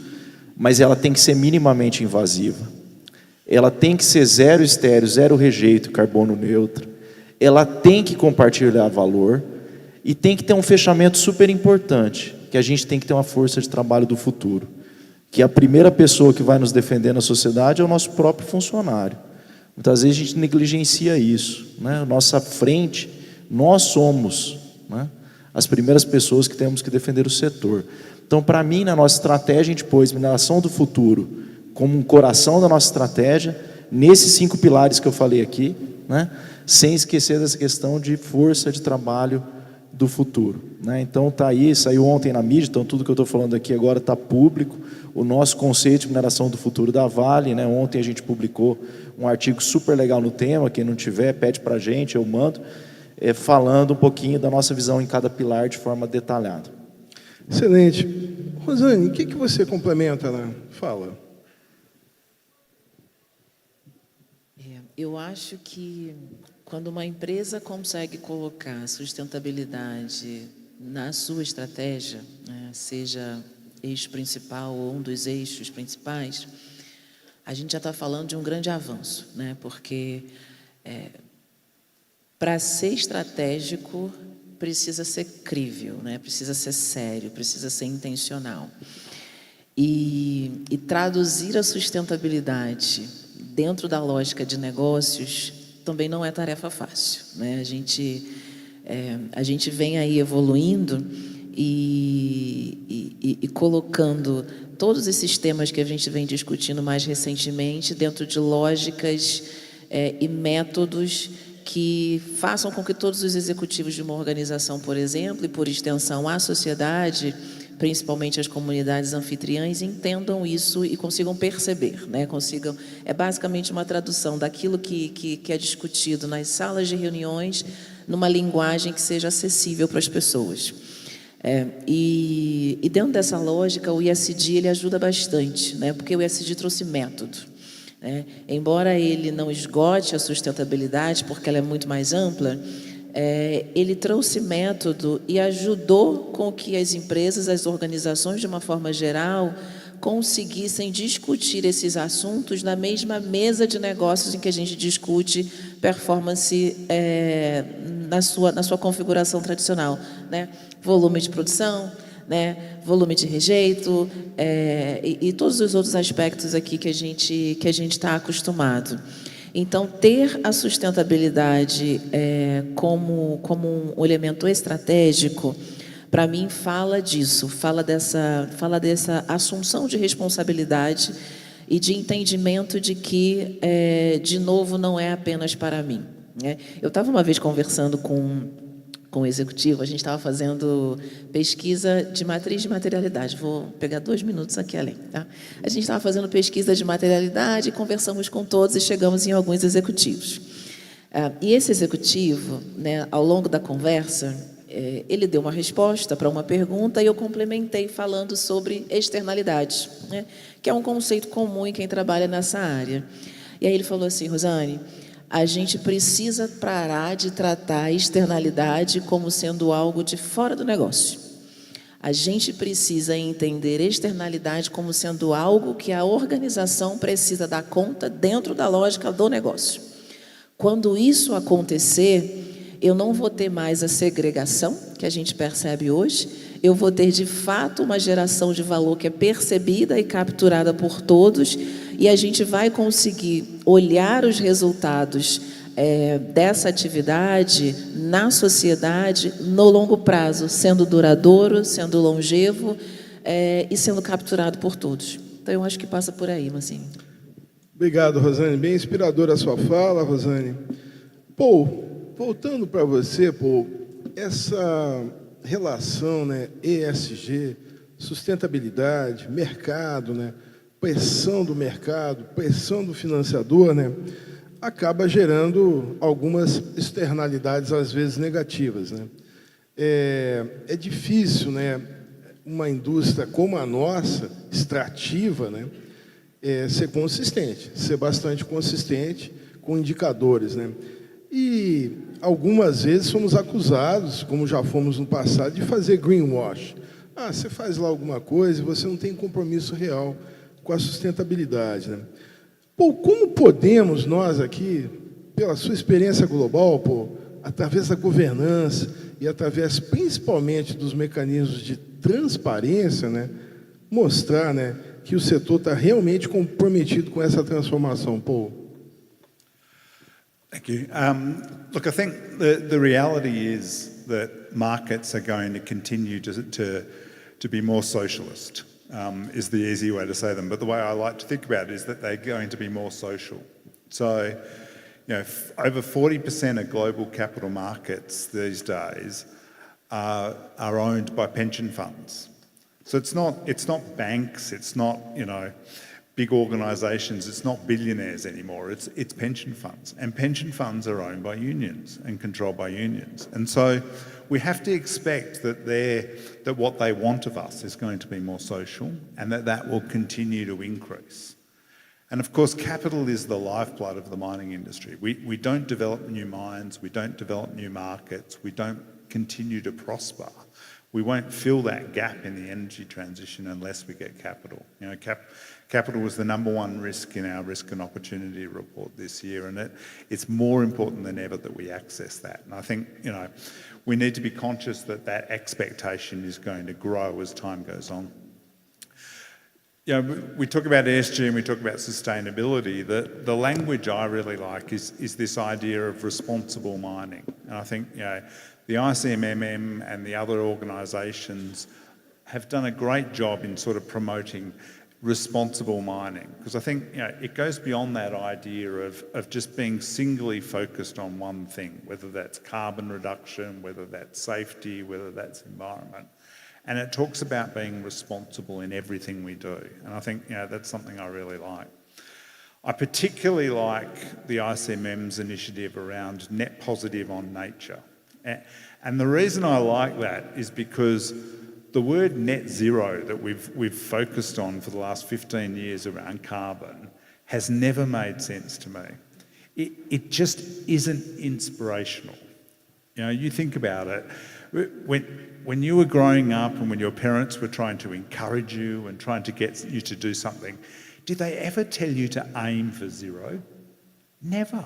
Mas ela tem que ser minimamente invasiva. Ela tem que ser zero estéreo, zero rejeito, carbono neutro. Ela tem que compartilhar valor e tem que ter um fechamento super importante, que a gente tem que ter uma força de trabalho do futuro. Que a primeira pessoa que vai nos defender na sociedade é o nosso próprio funcionário. Muitas vezes a gente negligencia isso, né? Nossa frente, nós somos, né, as primeiras pessoas que temos que defender o setor. Então, para mim, na nossa estratégia, a gente pôs mineração do futuro como um coração da nossa estratégia, nesses 5 pilares que eu falei aqui, né? Sem esquecer dessa questão de força de trabalho do futuro, né? Então está aí, saiu ontem na mídia, então tudo que eu estou falando aqui agora está público, o nosso conceito de mineração do futuro da Vale, né? Ontem a gente publicou um artigo super legal no tema, quem não tiver, pede para a gente, eu mando, falando um pouquinho da nossa visão em cada pilar de forma detalhada. Excelente. Rosane, o que você complementa, né? Fala. Eu acho que quando uma empresa consegue colocar sustentabilidade na sua estratégia, né, seja eixo principal ou um dos eixos principais, a gente já está falando de um grande avanço, né? Porque para ser estratégico precisa ser crível, né? Precisa ser sério, precisa ser intencional. E traduzir a sustentabilidade dentro da lógica de negócios também não é tarefa fácil, né? A gente vem aí evoluindo e colocando todos esses temas que a gente vem discutindo mais recentemente dentro de lógicas e métodos que façam com que todos os executivos de uma organização, por exemplo, e por extensão a sociedade, principalmente as comunidades anfitriãs, entendam isso e consigam perceber, né? É basicamente uma tradução daquilo que é discutido nas salas de reuniões numa linguagem que seja acessível para as pessoas. E dentro dessa lógica, o ESG ele ajuda bastante, né? Porque o ESG trouxe método, né? Embora ele não esgote a sustentabilidade, porque ela é muito mais ampla, ele trouxe método e ajudou com que as empresas, as organizações, de uma forma geral, conseguissem discutir esses assuntos na mesma mesa de negócios em que a gente discute performance na sua configuração tradicional, né? Volume de produção, né? Volume de rejeito, e todos os outros aspectos aqui que a gente está acostumado. Então, ter a sustentabilidade como um elemento estratégico, para mim, fala disso, fala dessa assunção de responsabilidade e de entendimento de que, de novo, não é apenas para mim, né? Eu estava uma vez conversando com o executivo, a gente estava fazendo pesquisa de matriz de materialidade. Vou pegar 2 minutos aqui além, tá? A gente estava fazendo pesquisa de materialidade, conversamos com todos e chegamos em alguns executivos. E esse executivo, né, ao longo da conversa, ele deu uma resposta para uma pergunta e eu complementei falando sobre externalidades, né, que é um conceito comum em quem trabalha nessa área. E aí ele falou assim: Rosane, a gente precisa parar de tratar a externalidade como sendo algo de fora do negócio. A gente precisa entender externalidade como sendo algo que a organização precisa dar conta dentro da lógica do negócio. Quando isso acontecer, eu não vou ter mais a segregação que a gente percebe hoje, eu vou ter, de fato, uma geração de valor que é percebida e capturada por todos, e a gente vai conseguir olhar os resultados dessa atividade na sociedade no longo prazo, sendo duradouro, sendo longevo e sendo capturado por todos. Então, eu acho que passa por aí, Mancinho. Obrigado, Rosane. Bem inspiradora a sua fala, Rosane. Paul, voltando para você, Paul, essa relação, né, ESG, sustentabilidade, mercado, né, pressão do mercado, pressão do financiador, né, acaba gerando algumas externalidades, às vezes negativas, né? É difícil, né, uma indústria como a nossa, extrativa, né, ser consistente, ser bastante consistente com indicadores, né? E algumas vezes somos acusados, como já fomos no passado, de fazer greenwash. Você faz lá alguma coisa e você não tem compromisso real com a sustentabilidade, né? Pô, como podemos nós aqui, pela sua experiência global, pô, através da governança e através principalmente dos mecanismos de transparência, né, mostrar, né, que o setor está realmente comprometido com essa transformação, Paul? Thank you. Look, I think the reality is that markets are going to continue to be more socialist, is the easy way to say them. But the way I like to think about it is that they're going to be more social. So, over 40% of global capital markets these days are owned by pension funds. So it's not banks, it's not, big organisations, it's not billionaires anymore, it's pension funds. And pension funds are owned by unions and controlled by unions. And so we have to expect that what they want of us is going to be more social, and that will continue to increase. And of course, capital is the lifeblood of the mining industry. We don't develop new mines, we don't develop new markets, we don't continue to prosper. We won't fill that gap in the energy transition unless we get capital. Capital was the number one risk in our risk and opportunity report this year, and it's more important than ever that we access that. And I think, we need to be conscious that expectation is going to grow as time goes on. We talk about ESG and we talk about sustainability. The language I really like is this idea of responsible mining. And I think, the ICMM and the other organisations have done a great job in sort of promoting responsible mining, because I think it goes beyond that idea of just being singly focused on one thing, whether that's carbon reduction, whether that's safety, whether that's environment. And it talks about being responsible in everything we do. And I think that's something I really like. I particularly like the ICMM's initiative around net positive on nature. And the reason I like that is because the word net zero that we've focused on for the last 15 years around carbon has never made sense to me. It just isn't inspirational. You think about it. When you were growing up and when your parents were trying to encourage you and trying to get you to do something, did they ever tell you to aim for zero? Never.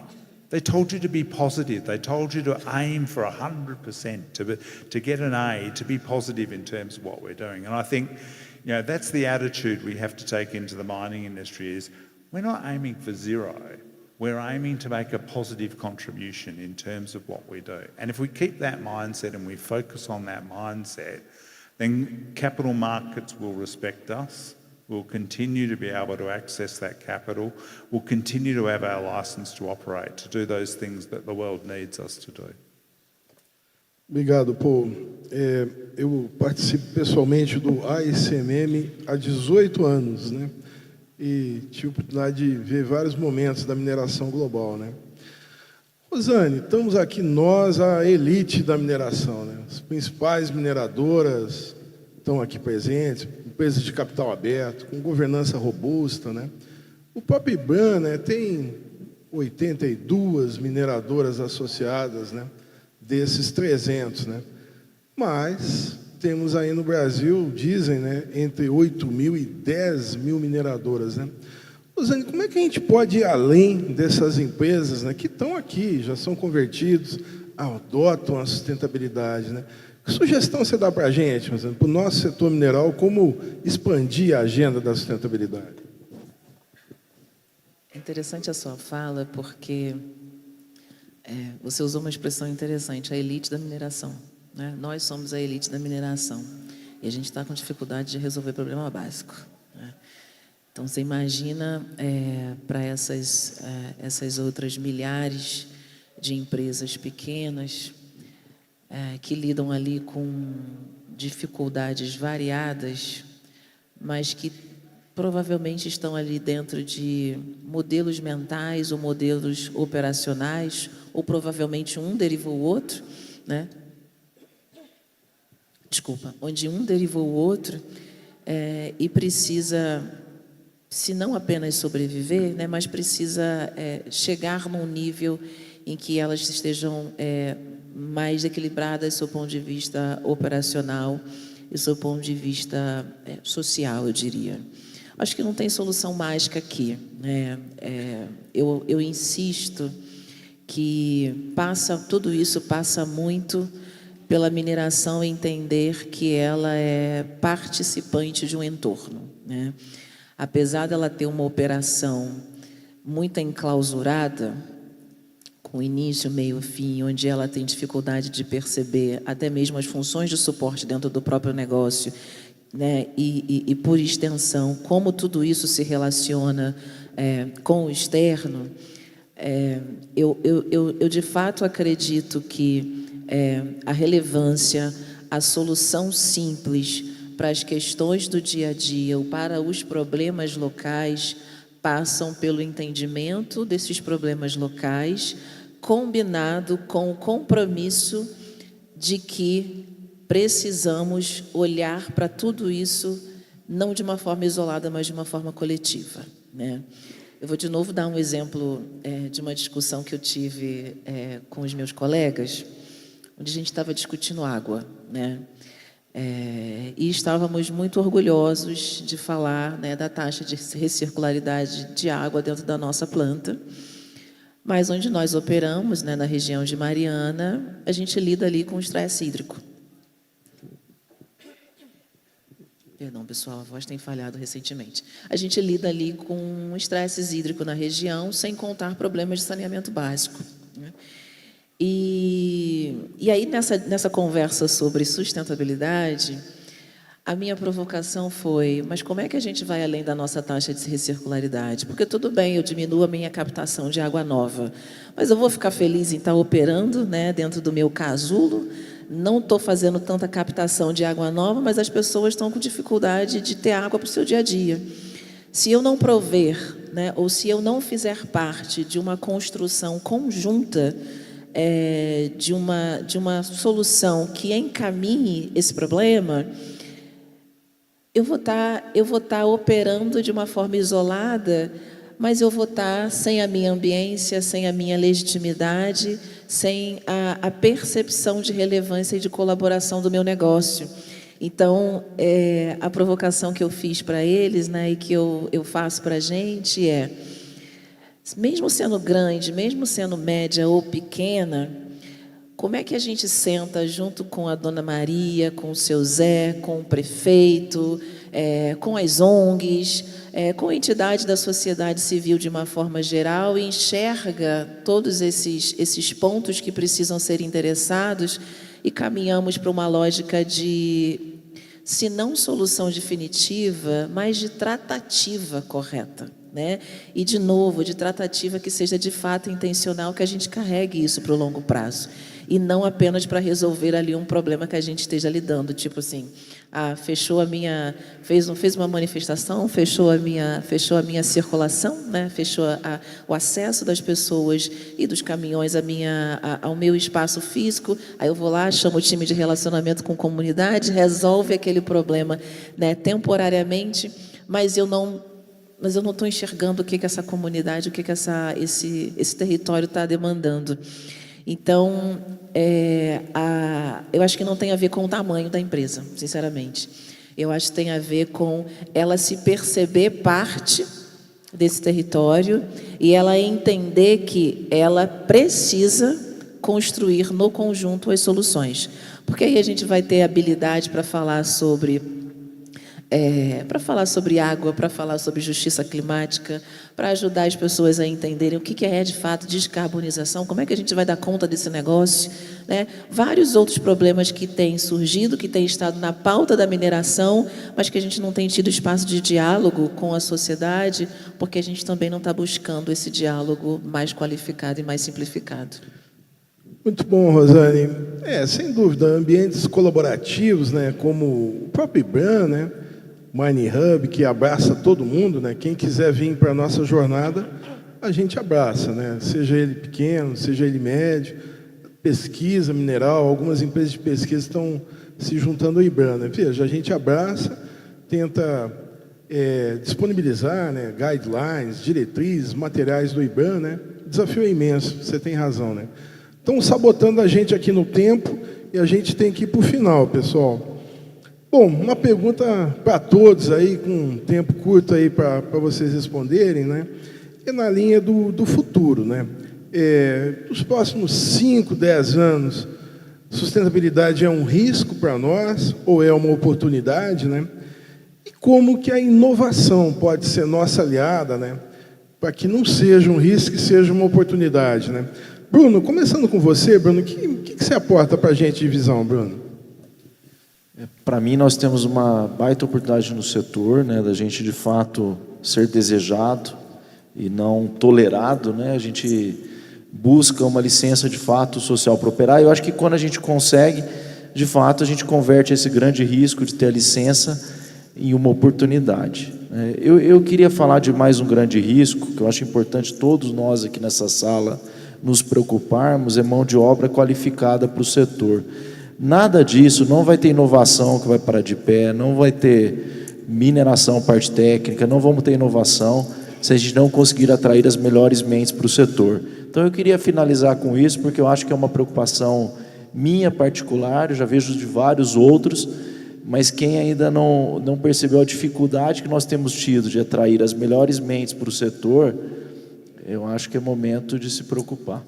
They told you to be positive. They told you to aim for 100%, to get an A, to be positive in terms of what we're doing. And I think, that's the attitude we have to take into the mining industry is we're not aiming for zero. We're aiming to make a positive contribution in terms of what we do. And if we keep that mindset and we focus on that mindset, then capital markets will respect us. We'll continue to be able to access that capital. We'll continue to have our licence to operate, to do those things that the world needs us to do. Obrigado, Paul. Eu participo pessoalmente do ICMM há 18 anos, né? E tive a oportunidade de ver vários momentos da mineração global, né? Rosane, estamos aqui nós, a elite da mineração, né? As principais mineradoras estão aqui presentes, empresas de capital aberto, com governança robusta, né? O próprio IBRAM, né, tem 82 mineradoras associadas, né, desses 300, né? Mas temos aí no Brasil, dizem, né, entre 8.000 e 10.000 mineradoras, né? Rosane, como é que a gente pode ir além dessas empresas, né, que estão aqui, já são convertidos, adotam a sustentabilidade, né? Que sugestão você dá para a gente, para o nosso setor mineral, como expandir a agenda da sustentabilidade? É interessante a sua fala, porque você usou uma expressão interessante, a elite da mineração, né? Nós somos a elite da mineração e a gente está com dificuldade de resolver problema básico, né? Então, você imagina para essas outras milhares de empresas pequenas que lidam ali com dificuldades variadas, mas que provavelmente estão ali dentro de modelos mentais ou modelos operacionais, ou provavelmente um derivou o outro, né? Desculpa, onde um derivou o outro e precisa, se não apenas sobreviver, né, mas precisa chegar num nível em que elas estejam mais equilibradas do seu ponto de vista operacional e do seu ponto de vista social, eu diria. Acho que não tem solução mágica aqui, né? Eu insisto que tudo isso passa muito pela mineração entender que ela é participante de um entorno, né? Apesar dela ter uma operação muito enclausurada, com início, meio, fim, onde ela tem dificuldade de perceber até mesmo as funções de suporte dentro do próprio negócio, né? E por extensão, como tudo isso se relaciona com o externo, Eu de fato acredito que a relevância, a solução simples para as questões do dia a dia ou para os problemas locais passam pelo entendimento desses problemas locais, combinado com o compromisso de que precisamos olhar para tudo isso não de uma forma isolada, mas de uma forma coletiva, né? Eu vou de novo dar um exemplo de uma discussão que eu tive com os meus colegas, onde a gente estava discutindo água, né? E estávamos muito orgulhosos de falar, né, da taxa de recircularidade de água dentro da nossa planta, mas onde nós operamos, né, na região de Mariana, a gente lida ali com o estresse hídrico. Perdão, pessoal, a voz tem falhado recentemente. A gente lida ali com um estresse hídrico na região, sem contar problemas de saneamento básico, né? E aí, nessa conversa sobre sustentabilidade, a minha provocação foi, mas como é que a gente vai além da nossa taxa de recircularidade? Porque tudo bem, eu diminuo a minha captação de água nova, mas eu vou ficar feliz em estar operando, né, dentro do meu casulo. Não estou fazendo tanta captação de água nova, mas as pessoas estão com dificuldade de ter água para o seu dia a dia. Se eu não prover, né, ou se eu não fizer parte de uma construção conjunta, de uma solução que encaminhe esse problema, eu vou estar operando de uma forma isolada, mas eu vou estar sem a minha ambiência, sem a minha legitimidade, sem a percepção de relevância e de colaboração do meu negócio. Então, a provocação que eu fiz para eles, né, e que eu faço para a gente mesmo sendo grande, mesmo sendo média ou pequena, como é que a gente senta junto com a Dona Maria, com o seu Zé, com o prefeito, com as ONGs, com a entidade da sociedade civil de uma forma geral, e enxerga todos esses pontos que precisam ser endereçados e caminhamos para uma lógica de, se não solução definitiva, mas de tratativa correta, né? E, de novo, de tratativa que seja de fato intencional, que a gente carregue isso para o longo prazo. E não apenas para resolver ali um problema que a gente esteja lidando, tipo assim, fechou a minha, fez uma manifestação, fechou a minha circulação, né? Fechou o acesso das pessoas e dos caminhões ao meu espaço físico. Aí eu vou lá, chamo o time de relacionamento com comunidade, resolve aquele problema, né, temporariamente, mas eu não estou enxergando o que essa comunidade, o que esse território está demandando. Então, eu acho que não tem a ver com o tamanho da empresa, sinceramente. Eu acho que tem a ver com ela se perceber parte desse território e ela entender que ela precisa construir no conjunto as soluções. Porque aí a gente vai ter habilidade para falar sobre água, para falar sobre justiça climática, para ajudar as pessoas a entenderem o que é de fato descarbonização, como é que a gente vai dar conta desse negócio, né? Vários outros problemas que têm surgido, que têm estado na pauta da mineração, mas que a gente não tem tido espaço de diálogo com a sociedade, porque a gente também não está buscando esse diálogo mais qualificado e mais simplificado. Muito bom, Rosane. Sem dúvida, ambientes colaborativos, né, como o próprio IBRAM, né, Mining Hub, que abraça todo mundo, né? Quem quiser vir para a nossa jornada, a gente abraça, né? Seja ele pequeno, seja ele médio, pesquisa mineral, algumas empresas de pesquisa estão se juntando ao IBRAM, né? Veja, a gente abraça, tenta disponibilizar, né, guidelines, diretrizes, materiais do IBRAM, né? O desafio é imenso, você tem razão, né? Estão sabotando a gente aqui no tempo e a gente tem que ir para o final, pessoal. Bom, uma pergunta para todos aí, com um tempo curto aí para vocês responderem, né? É na linha do futuro, né? Nos próximos 5, 10 anos, sustentabilidade é um risco para nós ou é uma oportunidade, né? E como que a inovação pode ser nossa aliada, né? Para que não seja um risco e seja uma oportunidade, né? Bruno, começando com você, Bruno, o que você aporta para a gente de visão, Bruno? Para mim, nós temos uma baita oportunidade no setor, né, da gente, de fato, ser desejado e não tolerado, né? A gente busca uma licença de fato social para operar. Eu acho que quando a gente consegue, de fato, a gente converte esse grande risco de ter a licença em uma oportunidade. Eu queria falar de mais um grande risco, que eu acho importante todos nós aqui nessa sala nos preocuparmos, é mão de obra qualificada para o setor. Nada disso, não vai ter inovação que vai parar de pé, não vai ter mineração, parte técnica, não vamos ter inovação se a gente não conseguir atrair as melhores mentes para o setor. Então eu queria finalizar com isso, porque eu acho que é uma preocupação minha particular, eu já vejo de vários outros, mas quem ainda não percebeu a dificuldade que nós temos tido de atrair as melhores mentes para o setor, eu acho que é momento de se preocupar.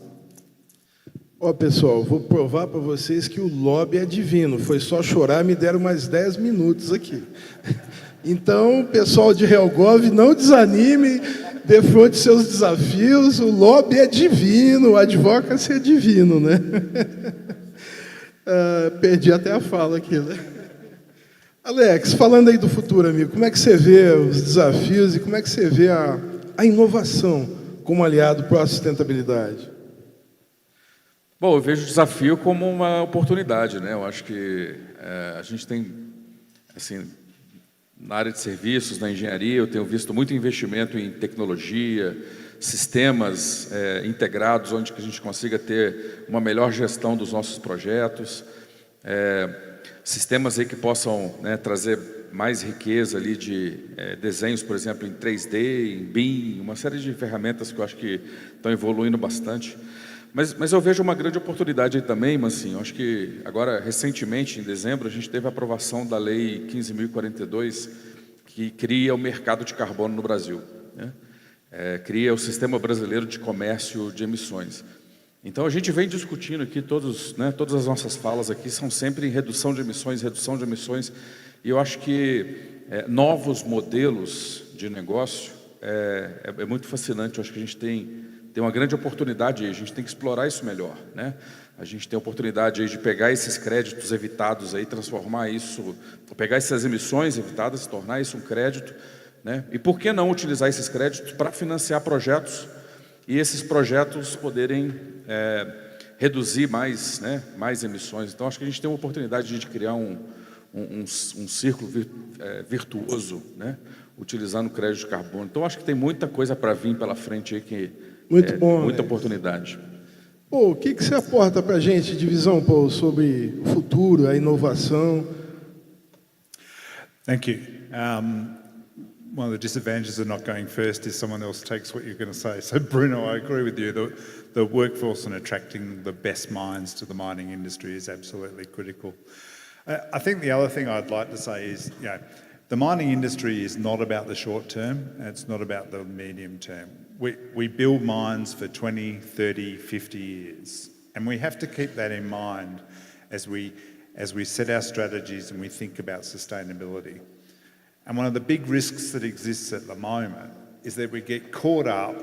Ó, pessoal, vou provar para vocês que o lobby é divino. Foi só chorar, me deram mais 10 minutos aqui. Então, pessoal de Helgov, não desanime, defronte seus desafios. O lobby é divino, o advocacy é divino, né? Perdi até a fala aqui, né? Alex, falando aí do futuro, amigo, como é que você vê os desafios e como é que você vê a inovação como aliado para a sustentabilidade? Bom, eu vejo o desafio como uma oportunidade, né? Eu acho que a gente tem, assim, na área de serviços, na engenharia, eu tenho visto muito investimento em tecnologia, sistemas integrados, onde que a gente consiga ter uma melhor gestão dos nossos projetos, sistemas aí que possam, né, trazer mais riqueza ali de desenhos, por exemplo, em 3D, em BIM, uma série de ferramentas que eu acho que estão evoluindo bastante. Mas eu vejo uma grande oportunidade aí também, mas assim, eu acho que agora, recentemente, em dezembro, a gente teve a aprovação da Lei 15.042, que cria o mercado de carbono no Brasil, né? Cria o Sistema Brasileiro de Comércio de Emissões. Então, a gente vem discutindo aqui, todas as nossas falas aqui são sempre em redução de emissões, e eu acho que novos modelos de negócio é muito fascinante. Eu acho que a gente tem uma grande oportunidade aí, a gente tem que explorar isso melhor, né? A gente tem a oportunidade aí de pegar esses créditos evitados aí, transformar isso, pegar essas emissões evitadas, tornar isso um crédito, né? E por que não utilizar esses créditos para financiar projetos e esses projetos poderem reduzir mais, né, mais emissões? Então, acho que a gente tem uma oportunidade de criar um círculo virtuoso, né, utilizando o crédito de carbono. Então, acho que tem muita coisa para vir pela frente aí, que muito bom, muita né? oportunidade. Pô, o que você aporta para a gente de visão, Paulo, sobre o futuro, a inovação? Thank you. One of the disadvantages of not going first is someone else takes what you're going to say. So, Bruno, I agree with you. The workforce and attracting the best minds to the mining industry is absolutely critical. I think the other thing I'd like to say is, the mining industry is not about the short term, and it's not about the medium term. We build mines for 20, 30, 50 years, and we have to keep that in mind as we set our strategies and we think about sustainability. And one of the big risks that exists at the moment is that we get caught up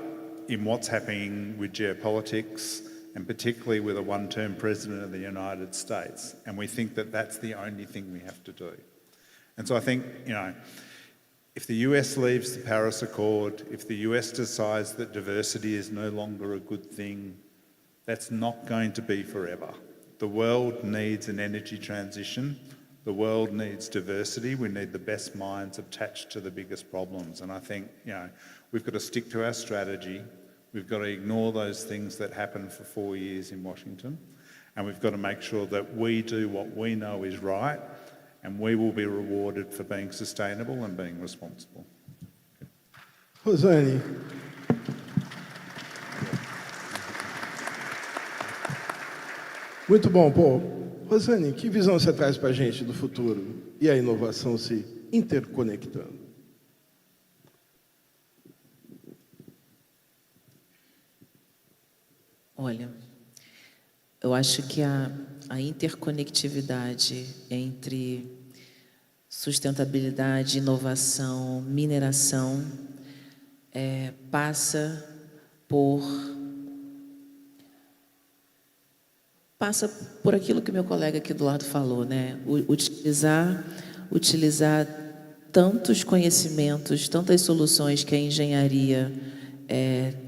in what's happening with geopolitics, and particularly with a one-term president of the United States, and we think that that's the only thing we have to do. And so I think, if the US leaves the Paris Accord, if the US decides that diversity is no longer a good thing, that's not going to be forever. The world needs an energy transition. The world needs diversity. We need the best minds attached to the biggest problems. And I think, we've got to stick to our strategy. We've got to ignore those things that happened for 4 years in Washington. And we've got to make sure that we do what we know is right, and we will be rewarded for being sustainable and being responsible. Rosane. Muito bom, Paul. Rosane, que visão você traz para a gente do futuro e a inovação se interconectando? Olha, eu acho que a interconectividade entre sustentabilidade, inovação, mineração passa por aquilo que meu colega aqui do lado falou, né? Utilizar tantos conhecimentos, tantas soluções que a engenharia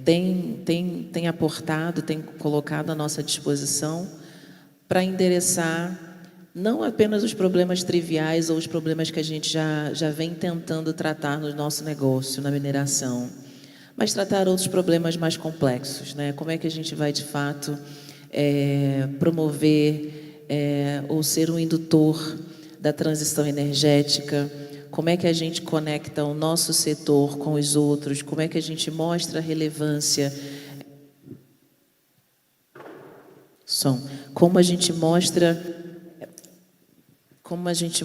tem aportado, tem colocado à nossa disposição para endereçar não apenas os problemas triviais ou os problemas que a gente já vem tentando tratar no nosso negócio, na mineração, mas tratar outros problemas mais complexos, né? Como é que a gente vai, de fato, promover ou ser um indutor da transição energética? Como é que a gente conecta o nosso setor com os outros? Como é que a gente mostra a relevância? Como a gente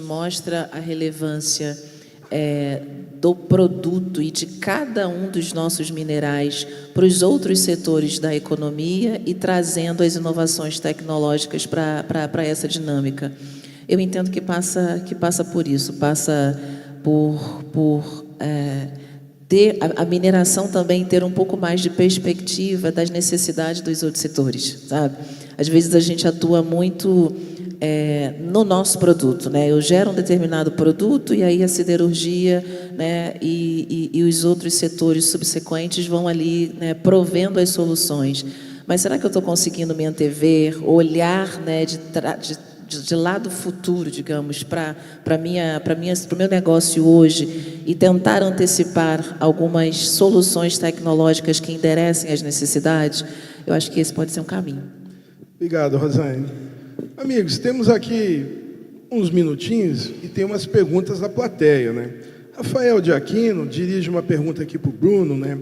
mostra a relevância do produto e de cada um dos nossos minerais para os outros setores da economia e trazendo as inovações tecnológicas para essa dinâmica. Eu entendo que passa por isso, passa por ter a mineração também ter um pouco mais de perspectiva das necessidades dos outros setores, sabe? Às vezes a gente atua muito no nosso produto, né? Eu gero um determinado produto e aí a siderurgia, né, e os outros setores subsequentes vão ali, né, provendo as soluções. Mas será que eu estou conseguindo me antever, olhar, né, de lado futuro, digamos, para o meu negócio hoje e tentar antecipar algumas soluções tecnológicas que enderecem as necessidades? Eu acho que esse pode ser um caminho. Obrigado, Rosane. Amigos, temos aqui uns minutinhos e tem umas perguntas da plateia, né? Rafael de Aquino dirige uma pergunta aqui para o Bruno, né?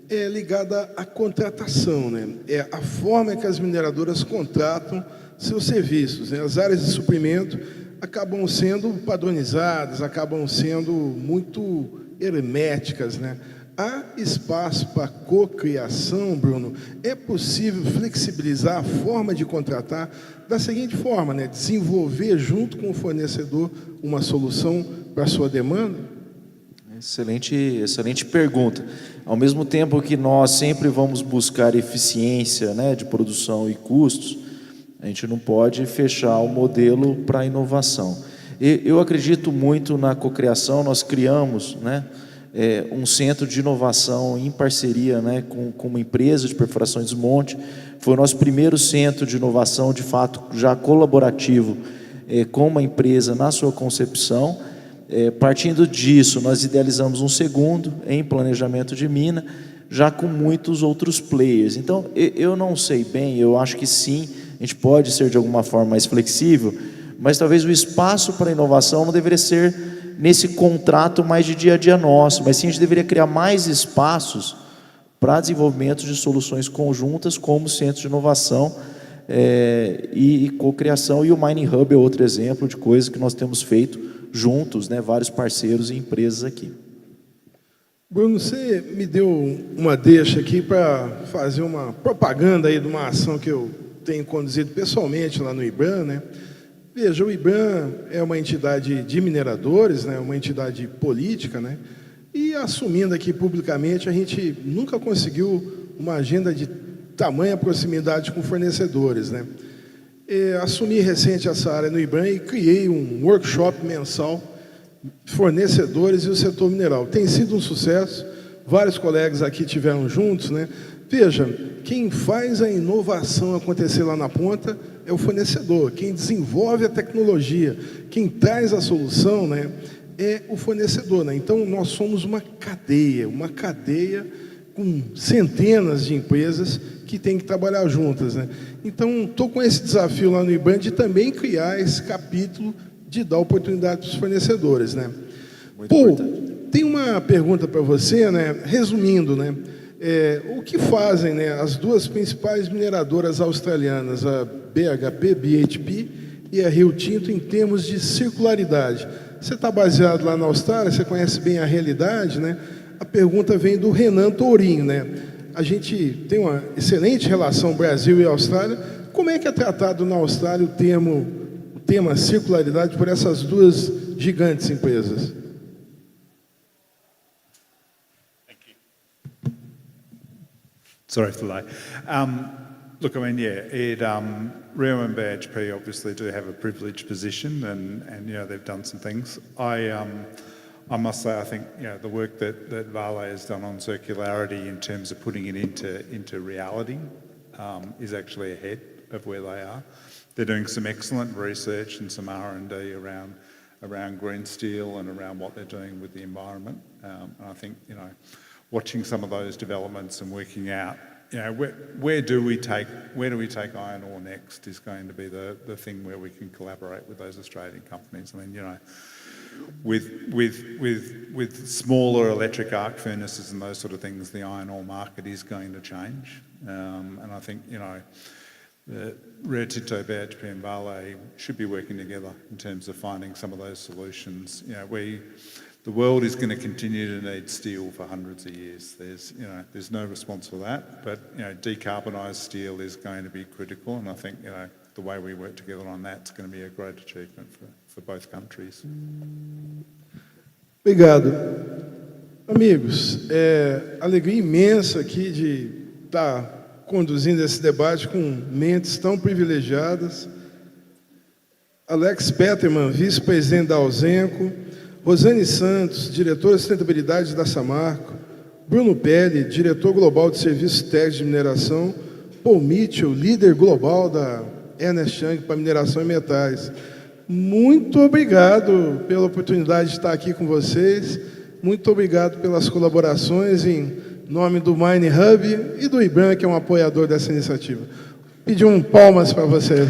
É ligada à contratação, né? É a forma que as mineradoras contratam seus serviços, né? As áreas de suprimento acabam sendo padronizadas, acabam sendo muito herméticas, né? Há espaço para cocriação, Bruno? É possível flexibilizar a forma de contratar da seguinte forma, né? Desenvolver junto com o fornecedor uma solução para a sua demanda? Excelente pergunta. Ao mesmo tempo que nós sempre vamos buscar eficiência, né, de produção e custos, a gente não pode fechar o modelo para a inovação. Eu acredito muito na cocriação. Nós criamos, né, um centro de inovação em parceria, né, com uma empresa de perfuração e desmonte. Foi o nosso primeiro centro de inovação, de fato, já colaborativo, com uma empresa na sua concepção. Partindo disso, nós idealizamos um segundo em planejamento de mina, já com muitos outros players. Então, eu não sei bem, eu acho que sim, a gente pode ser de alguma forma mais flexível, mas talvez o espaço para inovação não deveria ser nesse contrato mais de dia a dia nosso, mas sim a gente deveria criar mais espaços para desenvolvimento de soluções conjuntas, como centros de inovação e cocriação. E o Mining Hub é outro exemplo de coisa que nós temos feito juntos, né, vários parceiros e empresas aqui. Bruno, você me deu uma deixa aqui para fazer uma propaganda aí de uma ação que eu tenho conduzido pessoalmente lá no IBRAM, né? Veja, o IBRAM é uma entidade de mineradores, né, uma entidade política, né? E assumindo aqui publicamente, a gente nunca conseguiu uma agenda de tamanha proximidade com fornecedores, né? Assumi recente essa área no IBRAM e criei um workshop mensal, fornecedores e o setor mineral. Tem sido um sucesso, vários colegas aqui tiveram juntos, né? Veja, quem faz a inovação acontecer lá na ponta é o fornecedor, quem desenvolve a tecnologia, quem traz a solução, né, é o fornecedor, né? Então, nós somos uma cadeia com centenas de empresas que têm que trabalhar juntas, né? Então, estou com esse desafio lá no IBRAM de também criar esse capítulo de dar oportunidade para os fornecedores, né? Paul, tem uma pergunta para você, né? Resumindo, né? O que fazem, né, as duas principais mineradoras australianas, a BHP, BHP e a Rio Tinto, em termos de circularidade? Você está baseado lá na Austrália, você conhece bem a realidade, né? A pergunta vem do Renan Tourinho, né? A gente tem uma excelente relação Brasil e Austrália. Como é que é tratado na Austrália o tema circularidade por essas duas gigantes empresas? Sorry for the delay. Look, I mean, Rio and BHP obviously do have a privileged position, and you know they've done some things. I must say, I think the work that Vale has done on circularity in terms of putting it into reality is actually ahead of where they are. They're doing some excellent research and some R&D around green steel and around what they're doing with the environment. And I think, watching some of those developments and working out, where do we take iron ore next is going to be the thing where we can collaborate with those Australian companies. I mean, with smaller electric arc furnaces and those sort of things, the iron ore market is going to change. And I think, Rio Tinto, BHP and Vale should be working together in terms of finding some of those solutions. The world is going to continue to need steel for hundreds of years. There's no response for that, but decarbonised steel is going to be critical, and I think the way we work together on that is going to be a great achievement for both countries. Obrigado. Amigos, alegria imensa aqui de estar conduzindo esse debate com mentes tão privilegiadas. Alex Peterman, vice-presidente da Ausenco, Rosane Santos, diretora de sustentabilidade da Samarco, Bruno Pelli, diretor global de serviços técnicos de mineração, Paul Mitchell, líder global da Ernst Young para mineração e metais. Muito obrigado pela oportunidade de estar aqui com vocês. Muito obrigado pelas colaborações em nome do Mine Hub e do IBRAM, que é um apoiador dessa iniciativa. Pedir palmas para vocês.